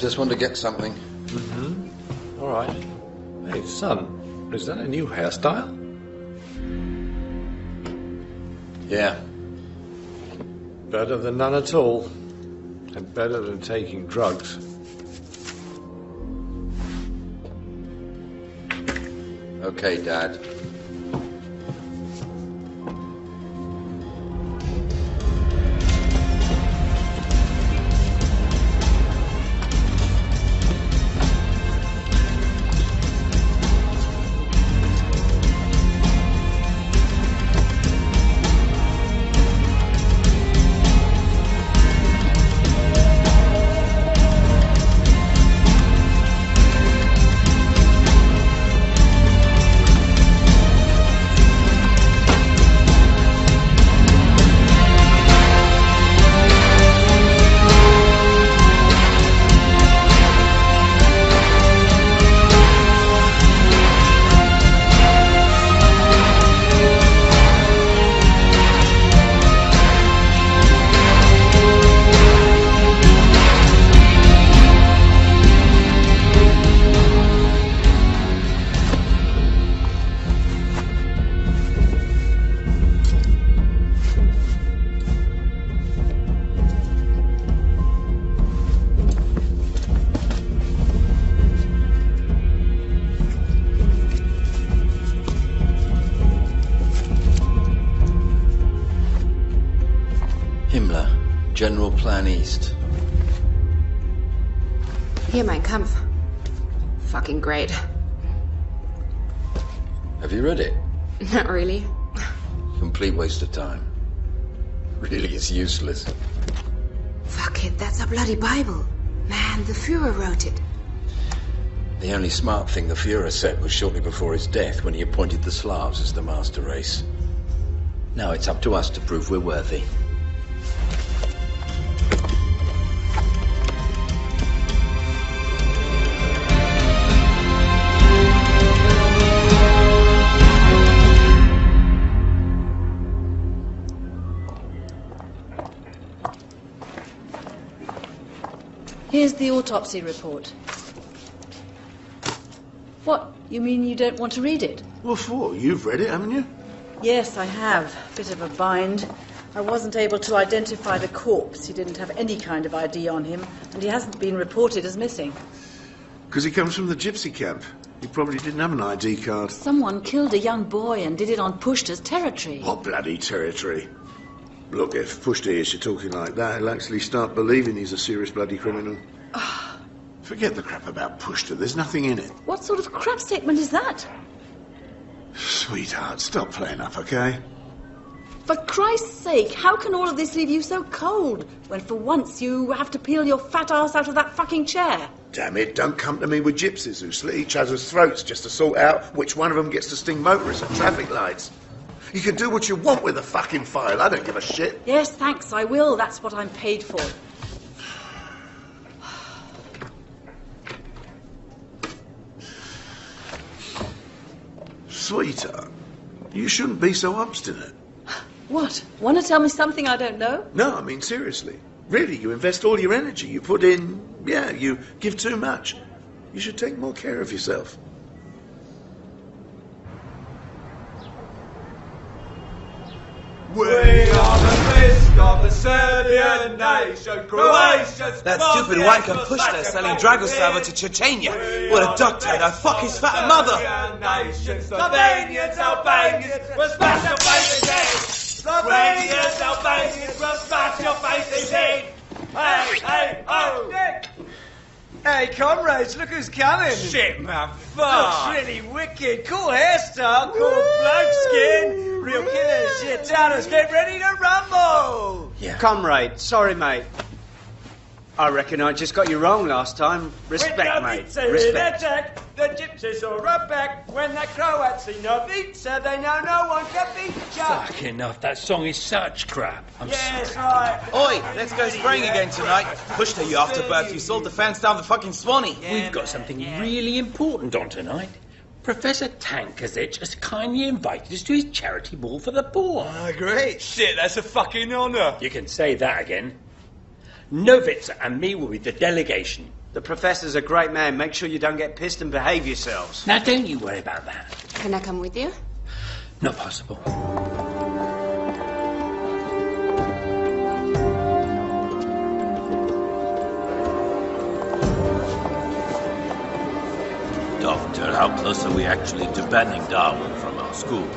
just want to get something. Mm-hmm. All right. Hey, son, is that a new hairstyle? Yeah. Better than none at all. And better than taking drugs. Okay, Dad. General Plan East. Hier, mein Kampf. Fucking great. Have you read it? Not really. Complete waste of time. Really, it's useless. Fuck it, that's a bloody Bible. Man, the Führer wrote it. The only smart thing the Führer said was shortly before his death when he appointed the Slavs as the master race. Now it's up to us to prove we're worthy. Here's the autopsy report. What? You mean you don't want to read it? What for? You've read it, haven't you? Yes, I have. Bit of a bind. I wasn't able to identify the corpse. He didn't have any kind of ID on him, and he hasn't been reported as missing. Because he comes from the gypsy camp. He probably didn't have an ID card. Someone killed a young boy and did it on Pushta's territory. What bloody territory? Look, if Pushta hears you talking like that, he'll actually start believing he's a serious bloody criminal. Forget the crap about Pushta. There's nothing in it. What sort of crap statement is that? Sweetheart, stop playing up, okay? For Christ's sake, how can all of this leave you so cold when for once you have to peel your fat ass out of that fucking chair? Damn it, don't come to me with gypsies who slit each other's throats just to sort out which one of them gets to sting motorists at traffic lights. You can do what you want with the fucking file. I don't give a shit. Yes, thanks, I will. That's what I'm paid for. Sweetheart, you shouldn't be so obstinate. What? Want to tell me something I don't know? No, I mean seriously. Really, you invest all your energy. You put in... Yeah, you give too much. You should take more care of yourself. We are the list of the Serbian nation, Croatia's... That stupid wanker pushed us selling Dragoslava to Chechnya. What a duckhead, I fuck his fat mother! Slovenians, Albanians, we'll smash your faces in! Slovenians, Albanians, we'll smash your faces in! Hey, hey, oh! Hey, comrades, look who's coming! Shit, man, fuck! Looks really wicked. Cool hairstyle, cool bloke skin. Real killer shit. Towners, get ready to rumble! Yeah. Comrade, sorry, mate. I reckon I just got you wrong last time. Respect, mate. Respect. The gypsies are right back. When the Croats see Novica, they know no one can beat ya. Fucking off, that song is such crap. Yes, right. Oi, let's go spraying again tonight. Pushta, you afterbirth, you sold the fans down the fucking Swanee. We've got something really important on tonight. Professor Tankovic has kindly invited us to his charity ball for the poor. Oh, great. Shit, that's a fucking honour. You can say that again. Novica and me will be the delegation. The professor's a great man. Make sure you don't get pissed and behave yourselves. Now, don't you worry about that. Can I come with you? Not possible. Doctor, how close are we actually to banning Darwin from our schools?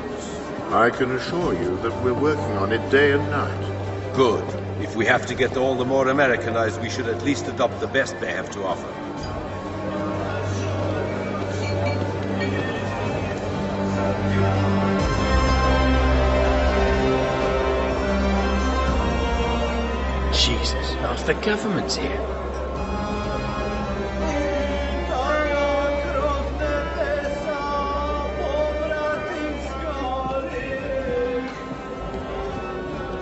I can assure you that we're working on it day and night. Good. If we have to get all the more Americanized, we should at least adopt the best they have to offer. Jesus, half the government's here.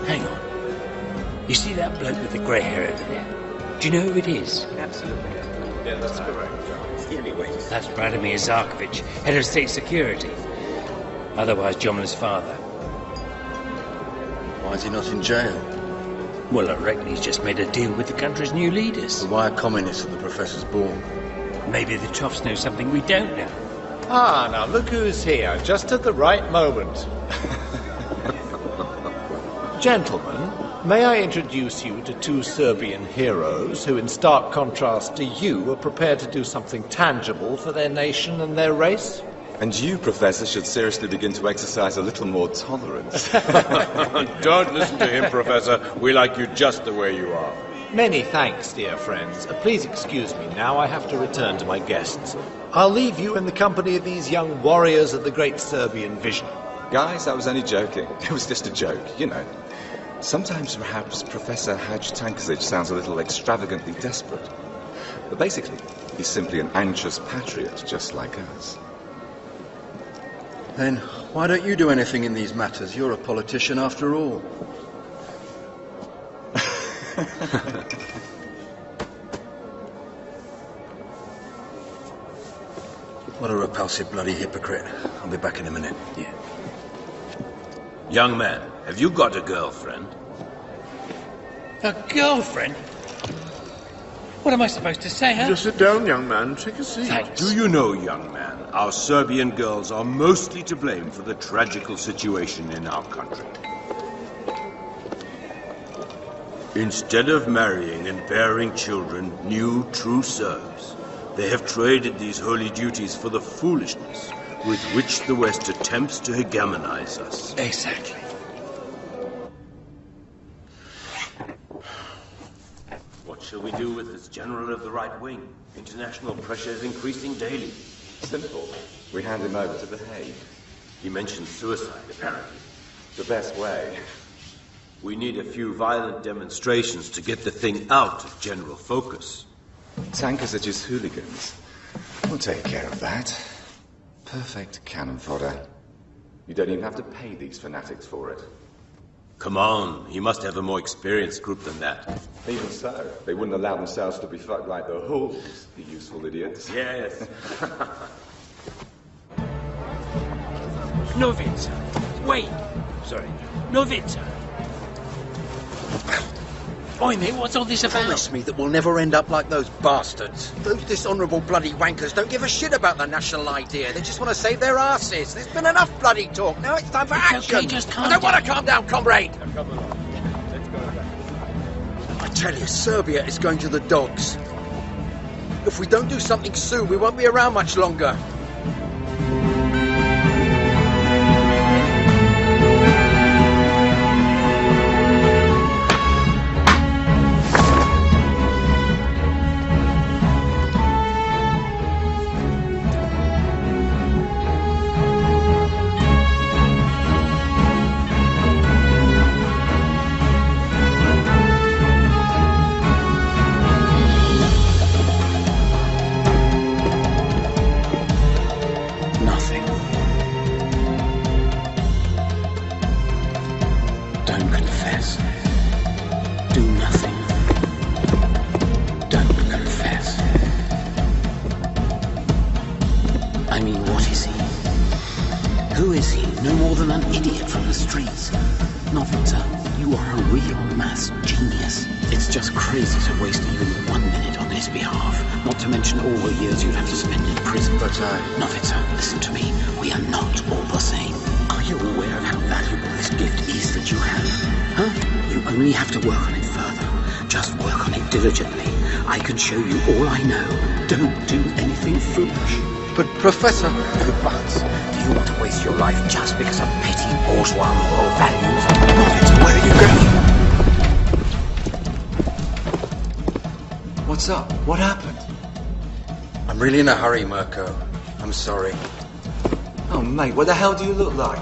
Hang on. You see that bloke with the grey hair over there? Do you know who it is? Absolutely. Yeah, that's correct. Anyway. That's Vladimir Zarkovich, head of state security. Otherwise Jomla's father. Why is he not in jail? Well, I reckon he's just made a deal with the country's new leaders. Why are communists at the professor's ball? Maybe the toffs know something we don't know. Ah, now look who's here, just at the right moment. Gentlemen, may I introduce you to two Serbian heroes who, in stark contrast to you, are prepared to do something tangible for their nation and their race? And you, Professor, should seriously begin to exercise a little more tolerance. Don't listen to him, Professor. We like you just the way you are. Many thanks, dear friends. Please excuse me now. I have to return to my guests. I'll leave you in the company of these young warriors of the great Serbian vision. Guys, I was only joking. It was just a joke, you know. Sometimes perhaps Professor Hadj Tankasic sounds a little extravagantly desperate. But basically, he's simply an anxious patriot just like us. Then why don't you do anything in these matters? You're a politician after all. What a repulsive bloody hypocrite. I'll be back in a minute. Yeah. Young man, have you got a girlfriend? A girlfriend? What am I supposed to say, huh? Just sit down, young man. Take a seat. Thanks. Do you know, young man, our Serbian girls are mostly to blame for the tragical situation in our country. Instead of marrying and bearing children, new, true Serbs, they have traded these holy duties for the foolishness with which the West attempts to hegemonize us. Exactly. What shall we do with this general of the right wing? International pressure is increasing daily. Simple. We hand him over to The Hague. He mentioned suicide, apparently. The best way. We need a few violent demonstrations to get the thing out of general focus. Tankasic's hooligans. We'll take care of that. Perfect cannon fodder. You don't even have to pay these fanatics for it. Come on, he must have a more experienced group than that. Even so, they wouldn't allow themselves to be fucked like the hools, the useful idiots. Yes. Novica. Wait. Sorry. Novica. Oi, mate, what's all this about? Promise me that we'll never end up like those bastards. Those dishonourable bloody wankers don't give a shit about the national idea. They just want to save their asses. There's been enough bloody talk. Now it's time for action. Okay, just calm I don't down. want to calm down, comrade. I tell you, Serbia is going to the dogs. If we don't do something soon, we won't be around much longer. Who is he? No more than an idiot from the streets. Novica, you are a real mass genius. It's just crazy to waste even 1 minute on his behalf. Not to mention all the years you'd have to spend in prison. But Novica, listen to me. We are not all the same. Are you aware of how valuable this gift is that you have? Huh? You only have to work on it further. Just work on it diligently. I can show you all I know. Don't do anything foolish. But, Professor... But, do you want to waste your life just because of petty bourgeois moral values? Novica, where are you going? What's up? What happened? I'm really in a hurry, Mirko. I'm sorry. Oh, mate, what the hell do you look like?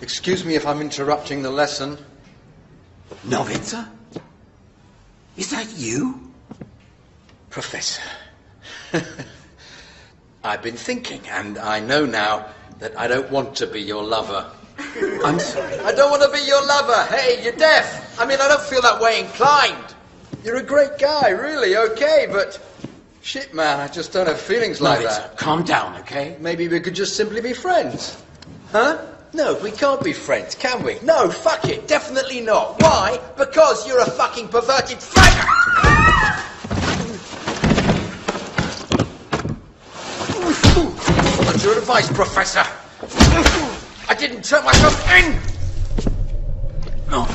Excuse me if I'm interrupting the lesson. Novica? Is that you? Professor. I've been thinking, and I know now that I don't want to be your lover. I'm sorry. I don't want to be your lover. Hey, you're deaf. I mean, I don't feel that way inclined. You're a great guy, really, okay, but... Shit, man, I just don't have feelings like that. Calm down, okay? Maybe we could just simply be friends. Huh? No, we can't be friends, can we? No, fuck it, definitely not. Why? Because you're a fucking perverted faggot! What's your advice, Professor? I didn't turn myself in! No.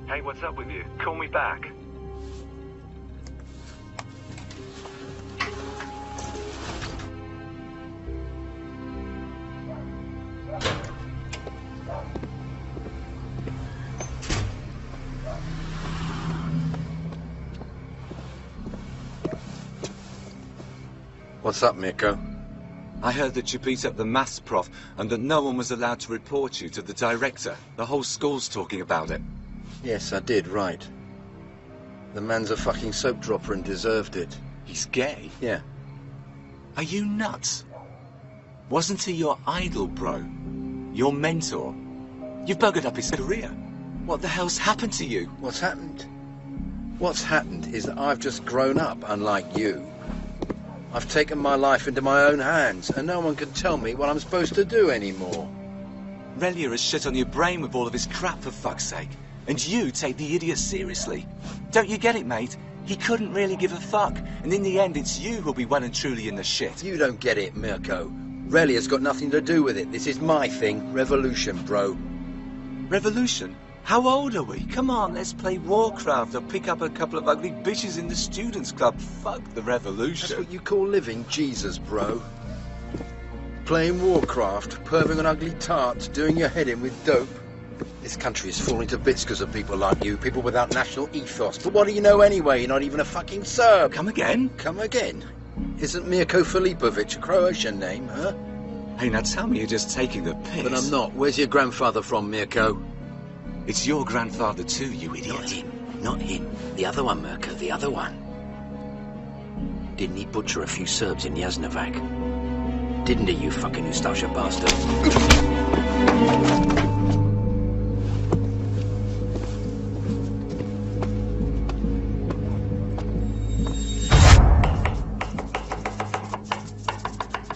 Hey, what's up with you? Call me back. What's up, Mirko? I heard that you beat up the maths prof and that no one was allowed to report you to the director. The whole school's talking about it. Yes, I did, right. The man's a fucking soap dropper and deserved it. He's gay? Yeah. Are you nuts? Wasn't he your idol, bro? Your mentor? You've buggered up his career. What the hell's happened to you? What's happened? What's happened is that I've just grown up, unlike you. I've taken my life into my own hands, and no one can tell me what I'm supposed to do anymore. Relia has shit on your brain with all of his crap, for fuck's sake. And you take the idiot seriously. Don't you get it, mate? He couldn't really give a fuck. And in the end, it's you who'll be well and truly in the shit. You don't get it, Mirko. Relia's got nothing to do with it. This is my thing. Revolution, bro. Revolution? How old are we? Come on, let's play Warcraft or pick up a couple of ugly bitches in the students' club. Fuck the revolution. That's what you call living? Jesus, bro. Playing Warcraft, perving on ugly tarts, doing your head in with dope. This country is falling to bits because of people like you, people without national ethos. But what do you know anyway? You're not even a fucking Serb. Come again? Come again? Isn't Mirko Filipovic a Croatian name, huh? Hey, now tell me you're just taking the piss. But I'm not. Where's your grandfather from, Mirko? It's your grandfather too, you idiot. Not him. Not him. The other one, Mirko, the other one. Didn't he butcher a few Serbs in Jasnovac? Didn't he, you fucking Ustasha bastard?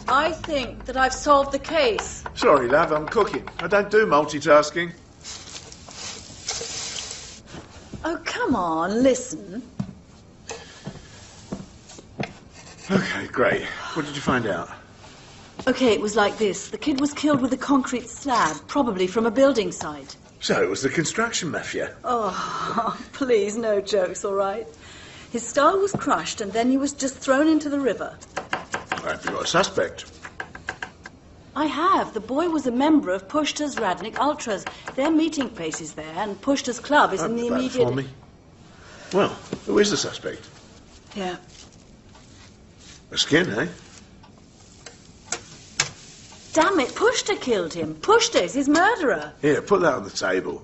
I think that I've solved the case. Sorry, love, I'm cooking. I don't do multitasking. Oh, come on, listen. Okay, great. What did you find out? Okay, it was like this. The kid was killed with a concrete slab, probably from a building site. So it was the construction mafia. Oh, please, no jokes, all right? His skull was crushed and then he was just thrown into the river. Have you got a suspect? I have. The boy was a member of Pushta's Radnik Ultras. Their meeting place is there, and Pushta's club is in the immediate... For me. Well, who is the suspect? Yeah. A skin, eh? Damn it, Pushta killed him. Pushta is his murderer. Here, put that on the table.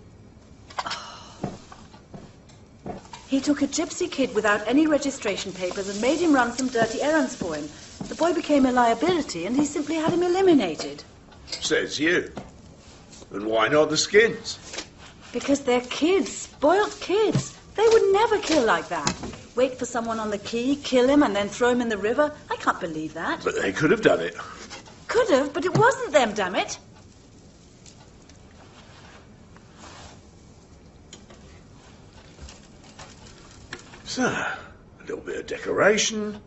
He took a gypsy kid without any registration papers and made him run some dirty errands for him. The boy became a liability and he simply had him eliminated. Says you. And why not the skins? Because they're kids, spoilt kids. They would never kill like that. Wait for someone on the quay, kill him, and then throw him in the river. I can't believe that. But they could have done it. Could have, but it wasn't them, damn it. So, a little bit of decoration.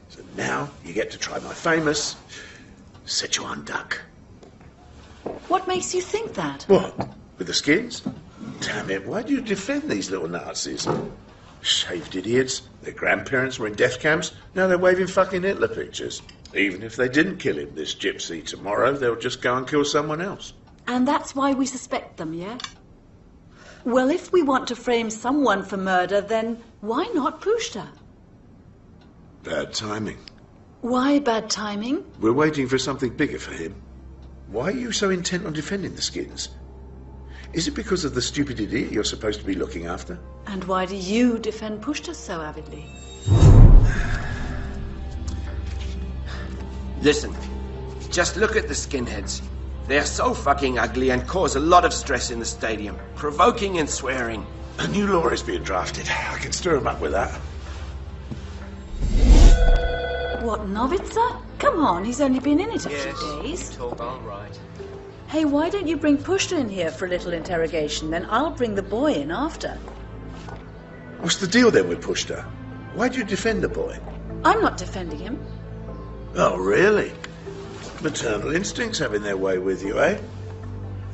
So now you get to try my famous Sichuan duck. What makes you think that? What? With the skins? Damn it, why do you defend these little Nazis? Shaved idiots. Their grandparents were in death camps. Now they're waving fucking Hitler pictures. Even if they didn't kill him, this gypsy, tomorrow they'll just go and kill someone else. And that's why we suspect them, yeah? Well, if we want to frame someone for murder, then why not Pushta? Bad timing. Why bad timing? We're waiting for something bigger for him. Why are you so intent on defending the skins? Is it because of the stupid idiot you're supposed to be looking after? And why do you defend Pushta so avidly? Listen, just look at the skinheads. They're so fucking ugly and cause a lot of stress in the stadium, provoking and swearing. A new law is being drafted. I can stir him up with that. What, Novica? Come on, he's only been in it a few days. Talk all right. Hey, why don't you bring Pushta in here for a little interrogation? Then I'll bring the boy in after. What's the deal then with Pushta? Why do you defend the boy? I'm not defending him. Oh, really? Maternal instincts having their way with you, eh?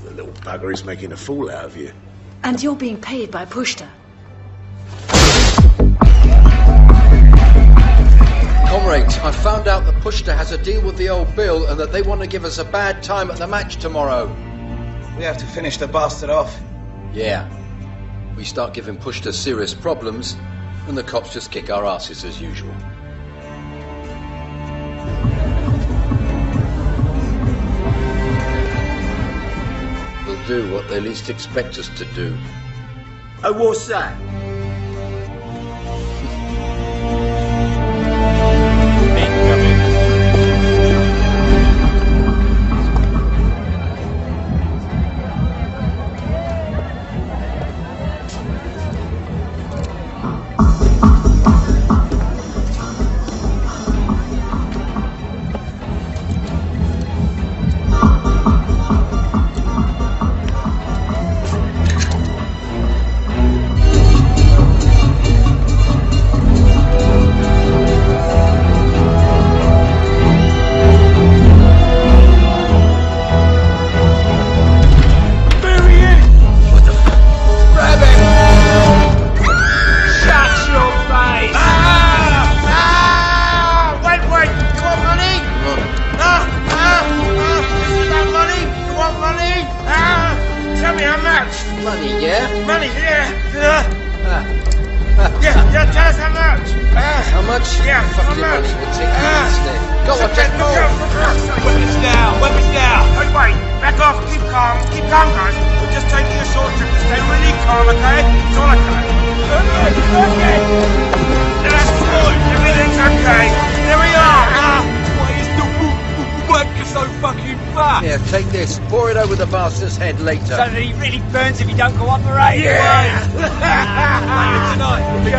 The little bugger is making a fool out of you. And you're being paid by Pushta. Comrades, I found out that Pushta has a deal with the old Bill and that they want to give us a bad time at the match tomorrow. We have to finish the bastard off. Yeah. We start giving Pushta serious problems and the cops just kick our asses as usual. We'll do what they least expect us to do. Oh, what's that? Later. So that he really burns if you don't cooperate. Yeah! Later tonight. We'll be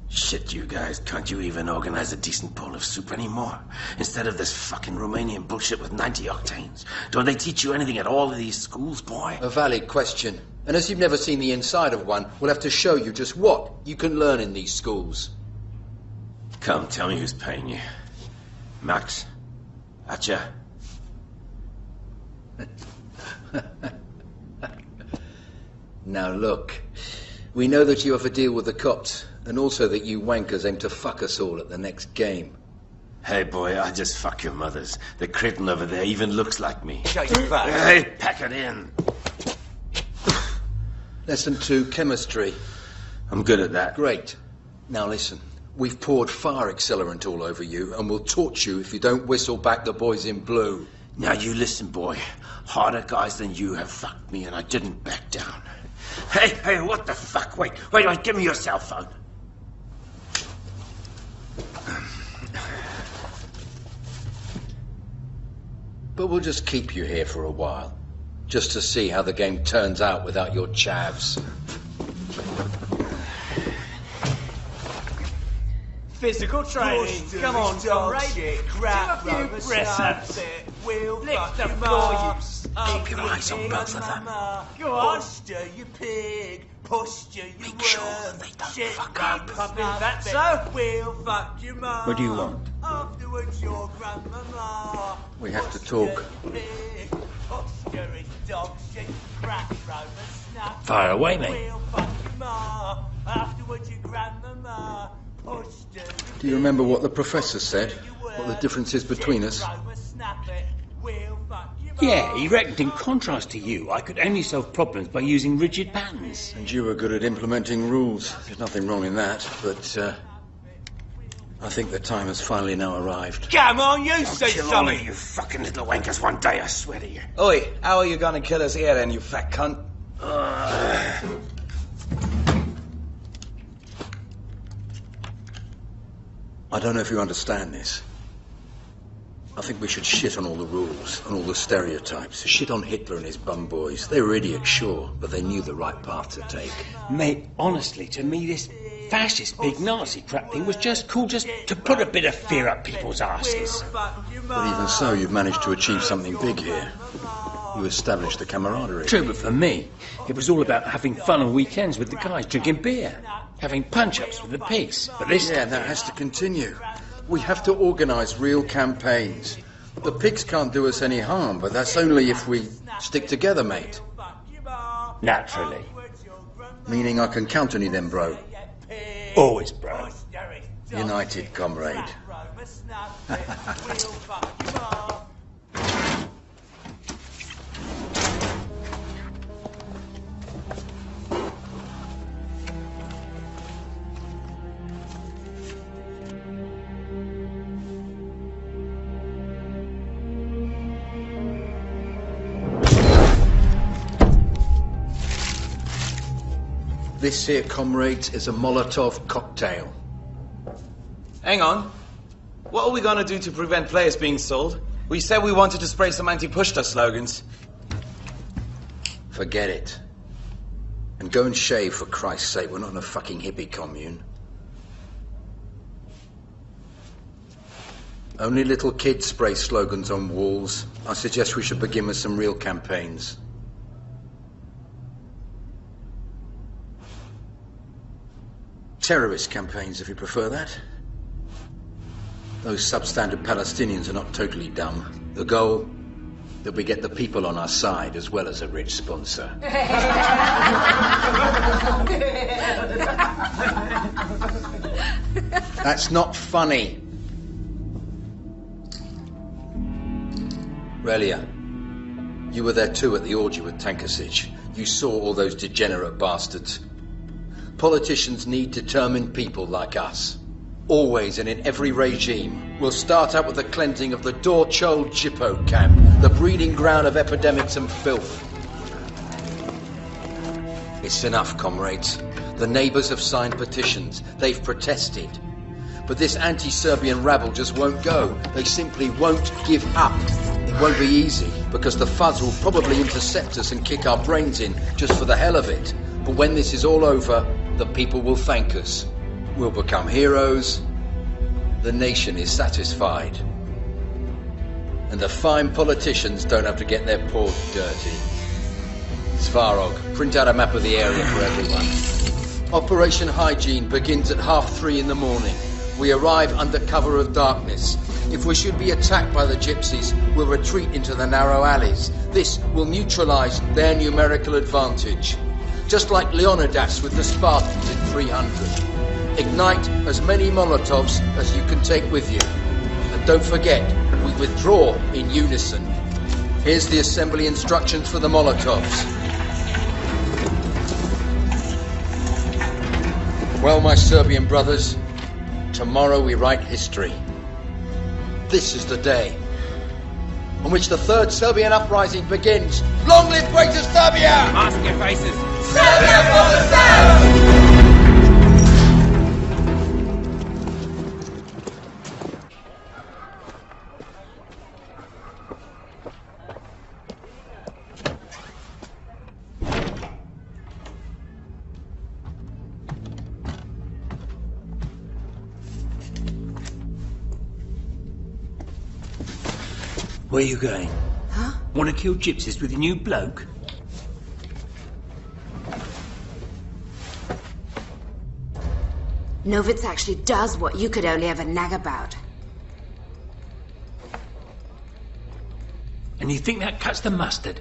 Shit, you guys, can't you even organize a decent bowl of soup anymore? Instead of this fucking Romanian bullshit with 90 octanes. Don't they teach you anything at all in these schools, boy? A valid question. And as you've never seen the inside of one, we'll have to show you just what you can learn in these schools. Come, tell me who's paying you. Max, atcha. Now look, we know that you have a deal with the cops, and also that you wankers aim to fuck us all at the next game. Hey boy, I just fuck your mothers. The cretin over there even looks like me. Shut your back. Hey, pack it in. Lesson 2, chemistry. I'm good at that. Great. Now listen, we've poured fire accelerant all over you, and we'll torch you if you don't whistle back the boys in blue. Now you listen, boy. Harder guys than you have fucked me, and I didn't back down. Hey, what the fuck? Wait, give me your cell phone. But we'll just keep you here for a while, just to see how the game turns out without your chavs. Physical training. Come on, Tom. Grab do a few press-ups. Lift the floor, you Keep your eyes on both of them. Go on. Posture, you pig. Posture, you Make sure that they don't fuck up. That's so. We'll fuck your mum. What do you want? Afterwards, your grandmama. We have to talk. Posture is dog shit. Crack, Rover, snap. Fire away, mate. We'll fuck your ma. Afterwards, your grandmama. Do you remember what the professor said? What the difference is between us? Yeah, he reckoned in contrast to you, I could only solve problems by using rigid patterns. And you were good at implementing rules. There's nothing wrong in that, but I think the time has finally now arrived. Come on, you say Kill all something! of you fucking little wankers one day, I swear to you. Oi, how are you gonna kill us here then, you fat cunt? I don't know if you understand this. I think we should shit on all the rules and all the stereotypes. Shit on Hitler and his bum boys. They were idiots, sure, but they knew the right path to take. Mate, honestly, to me this fascist big Nazi crap thing was just cool, just to put a bit of fear up people's asses. But even so, you've managed to achieve something big here. You established the camaraderie. True, but for me, it was all about having fun on weekends with the guys, drinking beer, having punch-ups with the pigs. But this Yeah, that has to continue. We have to organise real campaigns. The pigs can't do us any harm, but that's only if we stick together, mate. Naturally. Meaning I can count on you then, bro. Always, bro. United, comrade. This here, comrades, is a Molotov cocktail. Hang on. What are we gonna do to prevent players being sold? We said we wanted to spray some anti-Pushta slogans. Forget it. And go and shave, for Christ's sake. We're not in a fucking hippie commune. Only little kids spray slogans on walls. I suggest we should begin with some real campaigns. Terrorist campaigns, if you prefer that. Those substandard Palestinians are not totally dumb. The goal, that we get the people on our side as well as a rich sponsor. That's not funny. Relia, you were there too at the orgy with Tankasic. You saw all those degenerate bastards. Politicians need determined people like us. Always and in every regime. We'll start out with the cleansing of the Dorchol Jippo camp, the breeding ground of epidemics and filth. It's enough, comrades. The neighbours have signed petitions. They've protested. But this anti-Serbian rabble just won't go. They simply won't give up. It won't be easy, because the fuzz will probably intercept us and kick our brains in, just for the hell of it. But when this is all over, the people will thank us. We'll become heroes. The nation is satisfied. And the fine politicians don't have to get their paws dirty. Svarog, print out a map of the area for everyone. Operation Hygiene begins at 3:30 in the morning. We arrive under cover of darkness. If we should be attacked by the gypsies, we'll retreat into the narrow alleys. This will neutralize their numerical advantage. Just like Leonidas with the Spartans in 300. Ignite as many Molotovs as you can take with you. And don't forget, we withdraw in unison. Here's the assembly instructions for the Molotovs. Well, my Serbian brothers, tomorrow we write history. This is the day on which the Third Serbian Uprising begins. Long live Greater Serbia! Mask your faces. Serbia for the Serbs! Where you going? Huh? Want to kill gypsies with your new bloke? Novitz actually does what you could only ever nag about. And you think that cuts the mustard?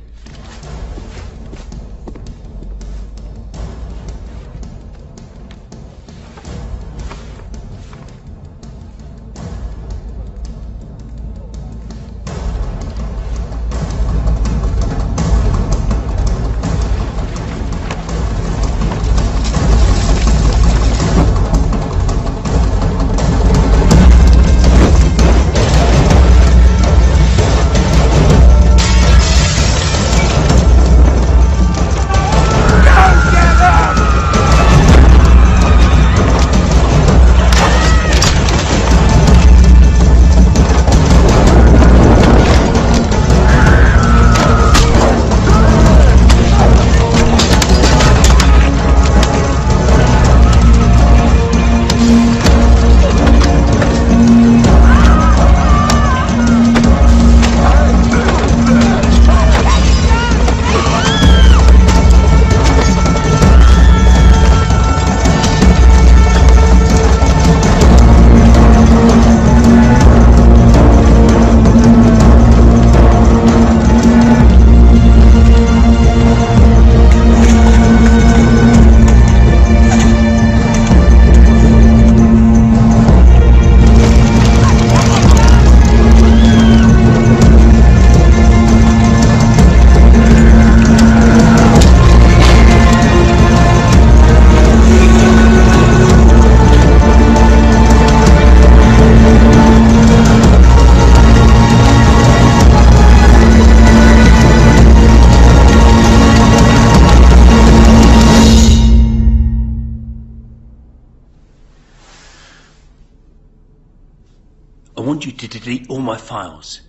I want you to delete all my files.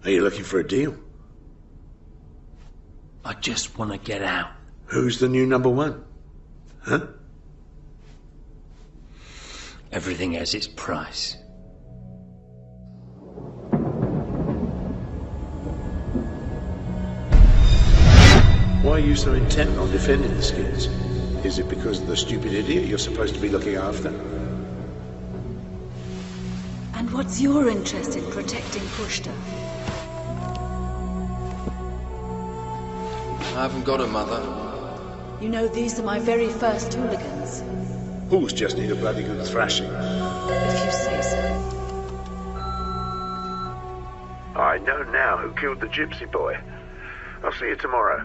Are you looking for a deal? I just want to get out. Who's the new number one? Huh? Everything has its price. Why are you so intent on defending the skins? Is it because of the stupid idiot you're supposed to be looking after? And what's your interest in protecting Pushta? I haven't got a mother. You know, these are my very first hooligans. Bulls just need a bloody good thrashing. If you say so. I know now who killed the gypsy boy. I'll see you tomorrow.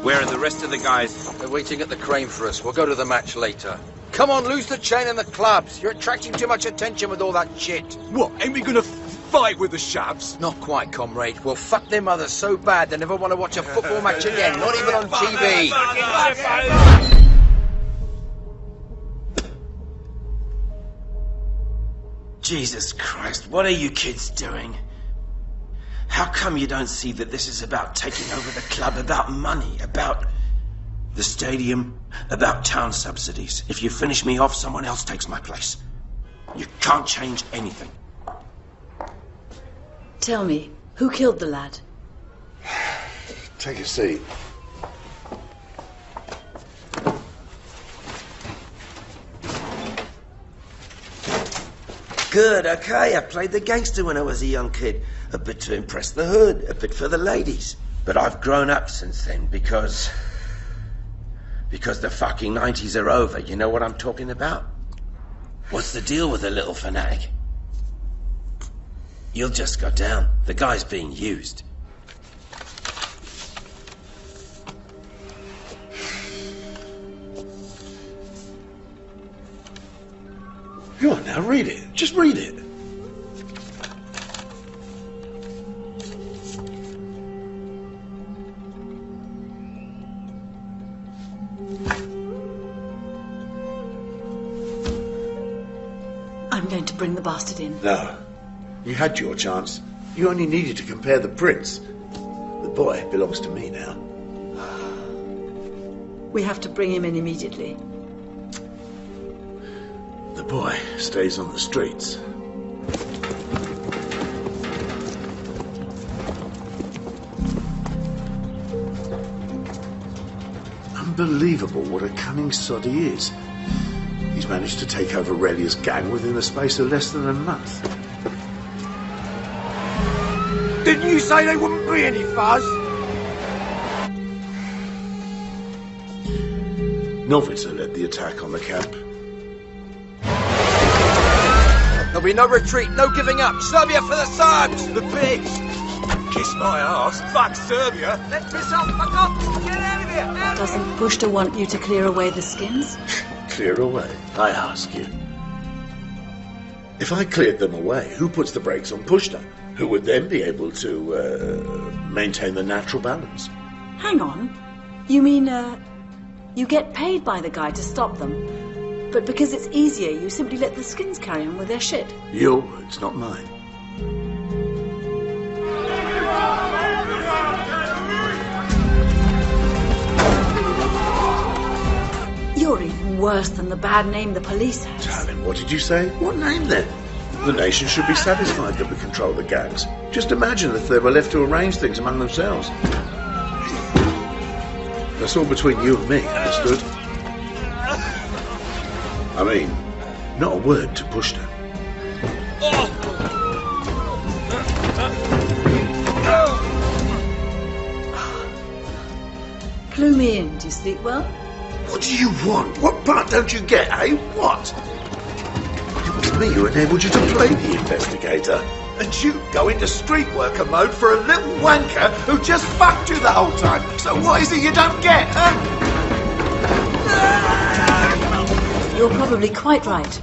Where are the rest of the guys? They're waiting at the crane for us. We'll go to the match later. Come on, lose the chain and the clubs. You're attracting too much attention with all that shit. What, ain't we gonna fight with the shabs? Not quite, comrade. We'll fuck their mothers so bad they never want to watch a football match again, not even on TV. Jesus Christ, what are you kids doing? How come you don't see that this is about taking over the club, about money, about the stadium, about town subsidies? If you finish me off, someone else takes my place. You can't change anything. Tell me, who killed the lad? Take a seat. good, okay? I played the gangster when I was a young kid. A bit to impress the hood, a bit for the ladies. But I've grown up since then because the fucking 90s are over. You know what I'm talking about? What's the deal with the little fanatic? You'll just go down. The guy's being used. Go on now, read it. Just read it. I'm going to bring the bastard in. No. You had your chance. You only needed to compare the prints. The boy belongs to me now. We have to bring him in immediately. The boy stays on the streets. Unbelievable what a cunning sod he is. He's managed to take over Relia's gang within the space of less than a month. Didn't you say there wouldn't be any fuzz? Novica led the attack on the camp. There'll be no retreat, no giving up. Serbia for the Serbs! The pigs! Kiss my ass. Fuck Serbia. Let piss off, fuck off. Get out of here. Doesn't Pushta want you to clear away the skins? Clear away, I ask you. If I cleared them away, who puts the brakes on Pushta? Who would then be able to maintain the natural balance? Hang on. You mean, you get paid by the guy to stop them, but because it's easier, you simply let the skins carry on with their shit? Your words, not mine. You're even worse than the bad name the police has. Darling, what did you say? What name then? The nation should be satisfied that we control the gangs. Just imagine if they were left to arrange things among themselves. That's all between you and me, understood? I mean, not a word to Pushta. Clue me in. Do you sleep well? What do you want? What part don't you get, eh? What? It was me who enabled you to play the investigator. And you go into street worker mode for a little wanker who just fucked you the whole time. So what is it you don't get, huh? You're probably quite right.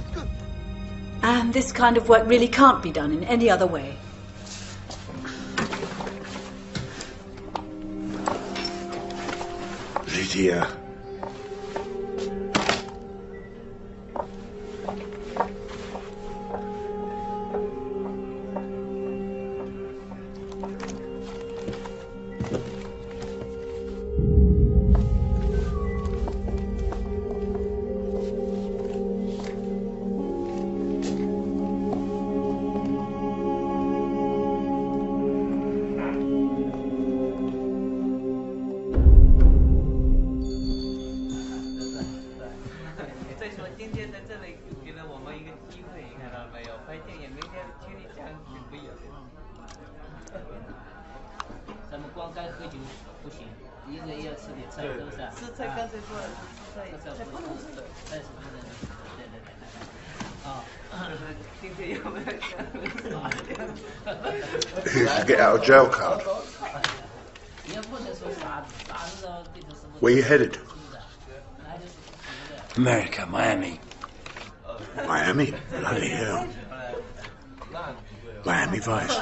And this kind of work really can't be done in any other way. Lydia. Here's the get out of jail card. Where you headed? America, Miami. Miami? Bloody hell. Miami Vice.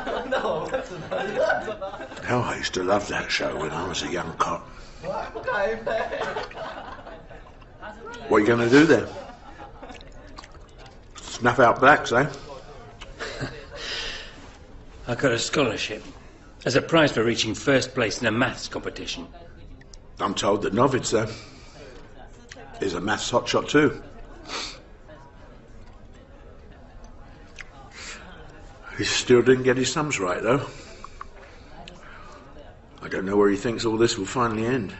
Hell, I used to love that show when I was a young cop. What are you going to do then? Snuff out blacks, eh? I got a scholarship as a prize for reaching first place in a maths competition. I'm told that Novica is a maths hotshot too. He still didn't get his sums right, though. I don't know where he thinks all this will finally end.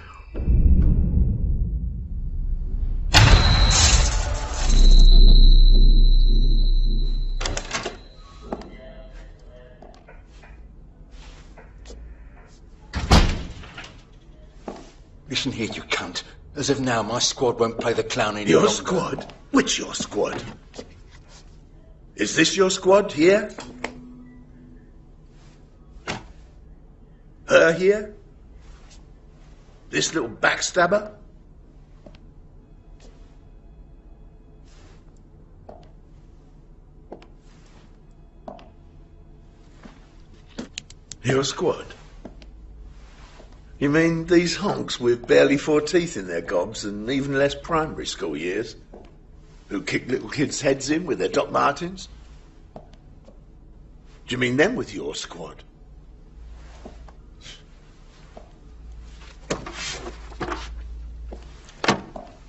Fashion here, you cunt. As of now, my squad won't play the clown any longer. Your squad? Which your squad? Is this your squad here? Her here? This little backstabber? Your squad? You mean these honks with barely 4 teeth in their gobs and even less primary school years? Who kick little kids' heads in with their Doc Martens? Do you mean them with your squad?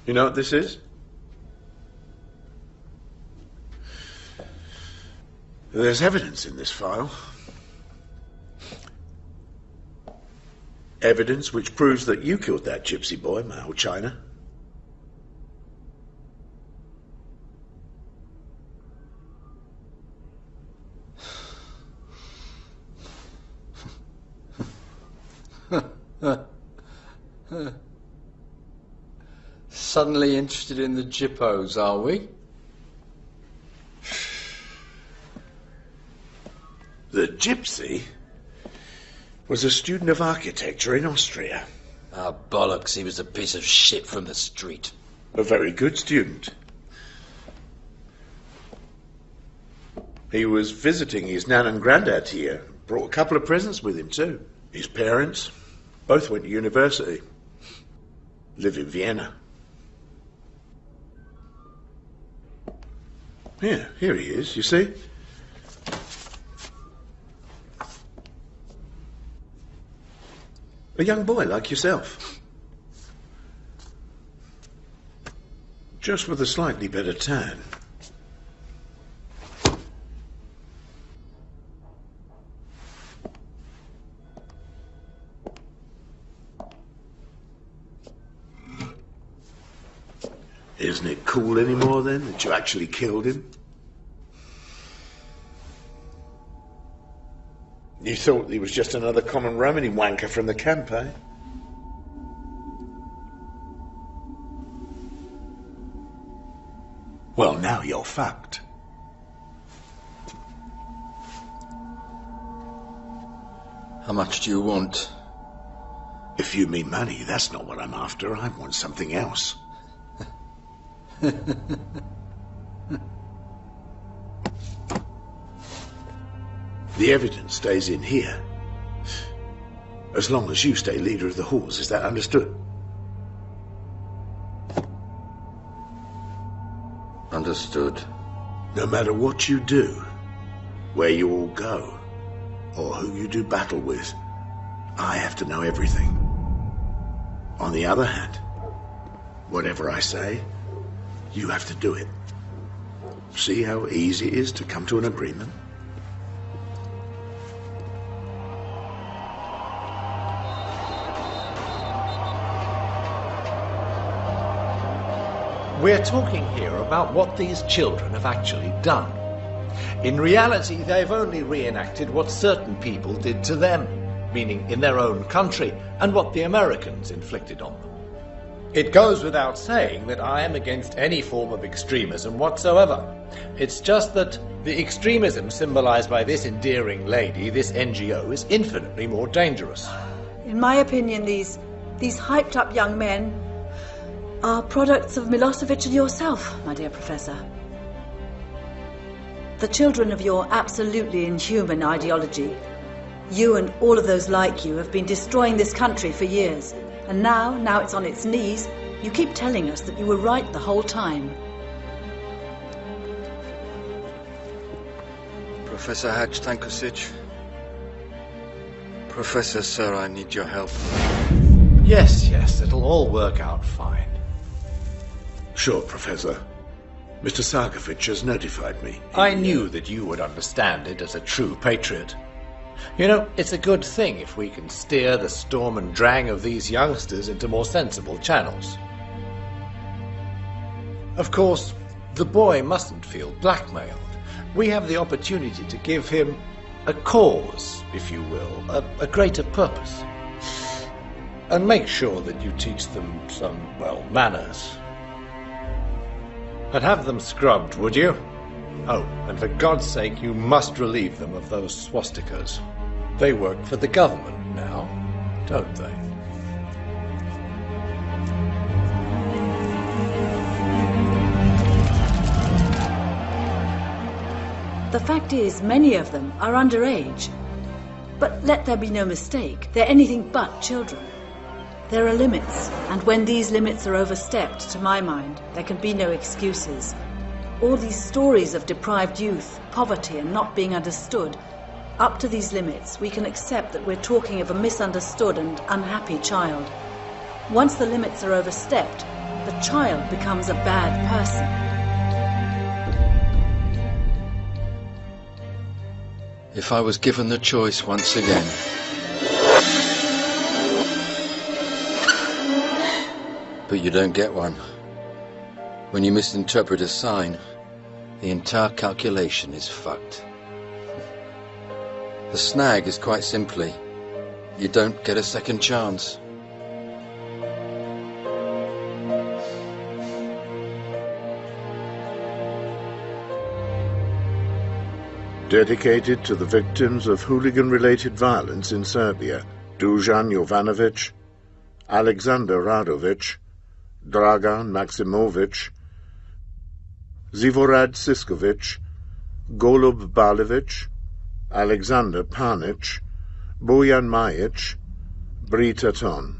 You know what this is? There's evidence in this file. Evidence which proves that you killed that gypsy boy, Mao China. Suddenly interested in the Gippos, are we? The gypsy was a student of architecture in Austria. Ah, bollocks, he was a piece of shit from the street. A very good student. He was visiting his nan and granddad here. Brought a couple of presents with him too. His parents both went to university. Live in Vienna. Yeah, here he is, you see? A young boy like yourself. Just with a slightly better tan. Isn't it cool anymore then that you actually killed him? You thought he was just another common Romany wanker from the camp, eh? Well, now you're fucked. How much do you want? If you mean money, that's not what I'm after. I want something else. The evidence stays in here. As long as you stay leader of the Halls, is that understood? Understood. No matter what you do, where you all go, or who you do battle with, I have to know everything. On the other hand, whatever I say, you have to do it. See how easy it is to come to an agreement? We're talking here about what these children have actually done. In reality, they've only reenacted what certain people did to them, meaning in their own country, and what the Americans inflicted on them. It goes without saying that I am against any form of extremism whatsoever. It's just that the extremism symbolized by this endearing lady, this NGO, is infinitely more dangerous. In my opinion, these hyped-up young men are products of Milosevic and yourself, my dear Professor. The children of your absolutely inhuman ideology. You and all of those like you have been destroying this country for years. And now it's on its knees, you keep telling us that you were right the whole time. Professor Hadj Tankosic. Professor, sir, I need your help. Yes, it'll all work out fine. Sure, Professor. Mr. Sarkovic has notified me. I knew that you would understand it as a true patriot. You know, it's a good thing if we can steer the storm and drang of these youngsters into more sensible channels. Of course, the boy mustn't feel blackmailed. We have the opportunity to give him a cause, if you will, a greater purpose. And make sure that you teach them some, well, manners. And have them scrubbed, would you? Oh, and for God's sake, you must relieve them of those swastikas. They work for the government now, don't they? The fact is, many of them are underage. But let there be no mistake, they're anything but children. There are limits, and when these limits are overstepped, to my mind, there can be no excuses. All these stories of deprived youth, poverty, and not being understood, up to these limits, we can accept that we're talking of a misunderstood and unhappy child. Once the limits are overstepped, the child becomes a bad person. If I was given the choice once again. But you don't get one. When you misinterpret a sign, the entire calculation is fucked. The snag is quite simply, you don't get a second chance. Dedicated to the victims of hooligan-related violence in Serbia, Dujan Jovanovic, Alexander Radovic, Dragan Maksimovic, Zivorad Siskovic, Golub Balevic, Alexander Panic, Bojan Majic, Brita Ton.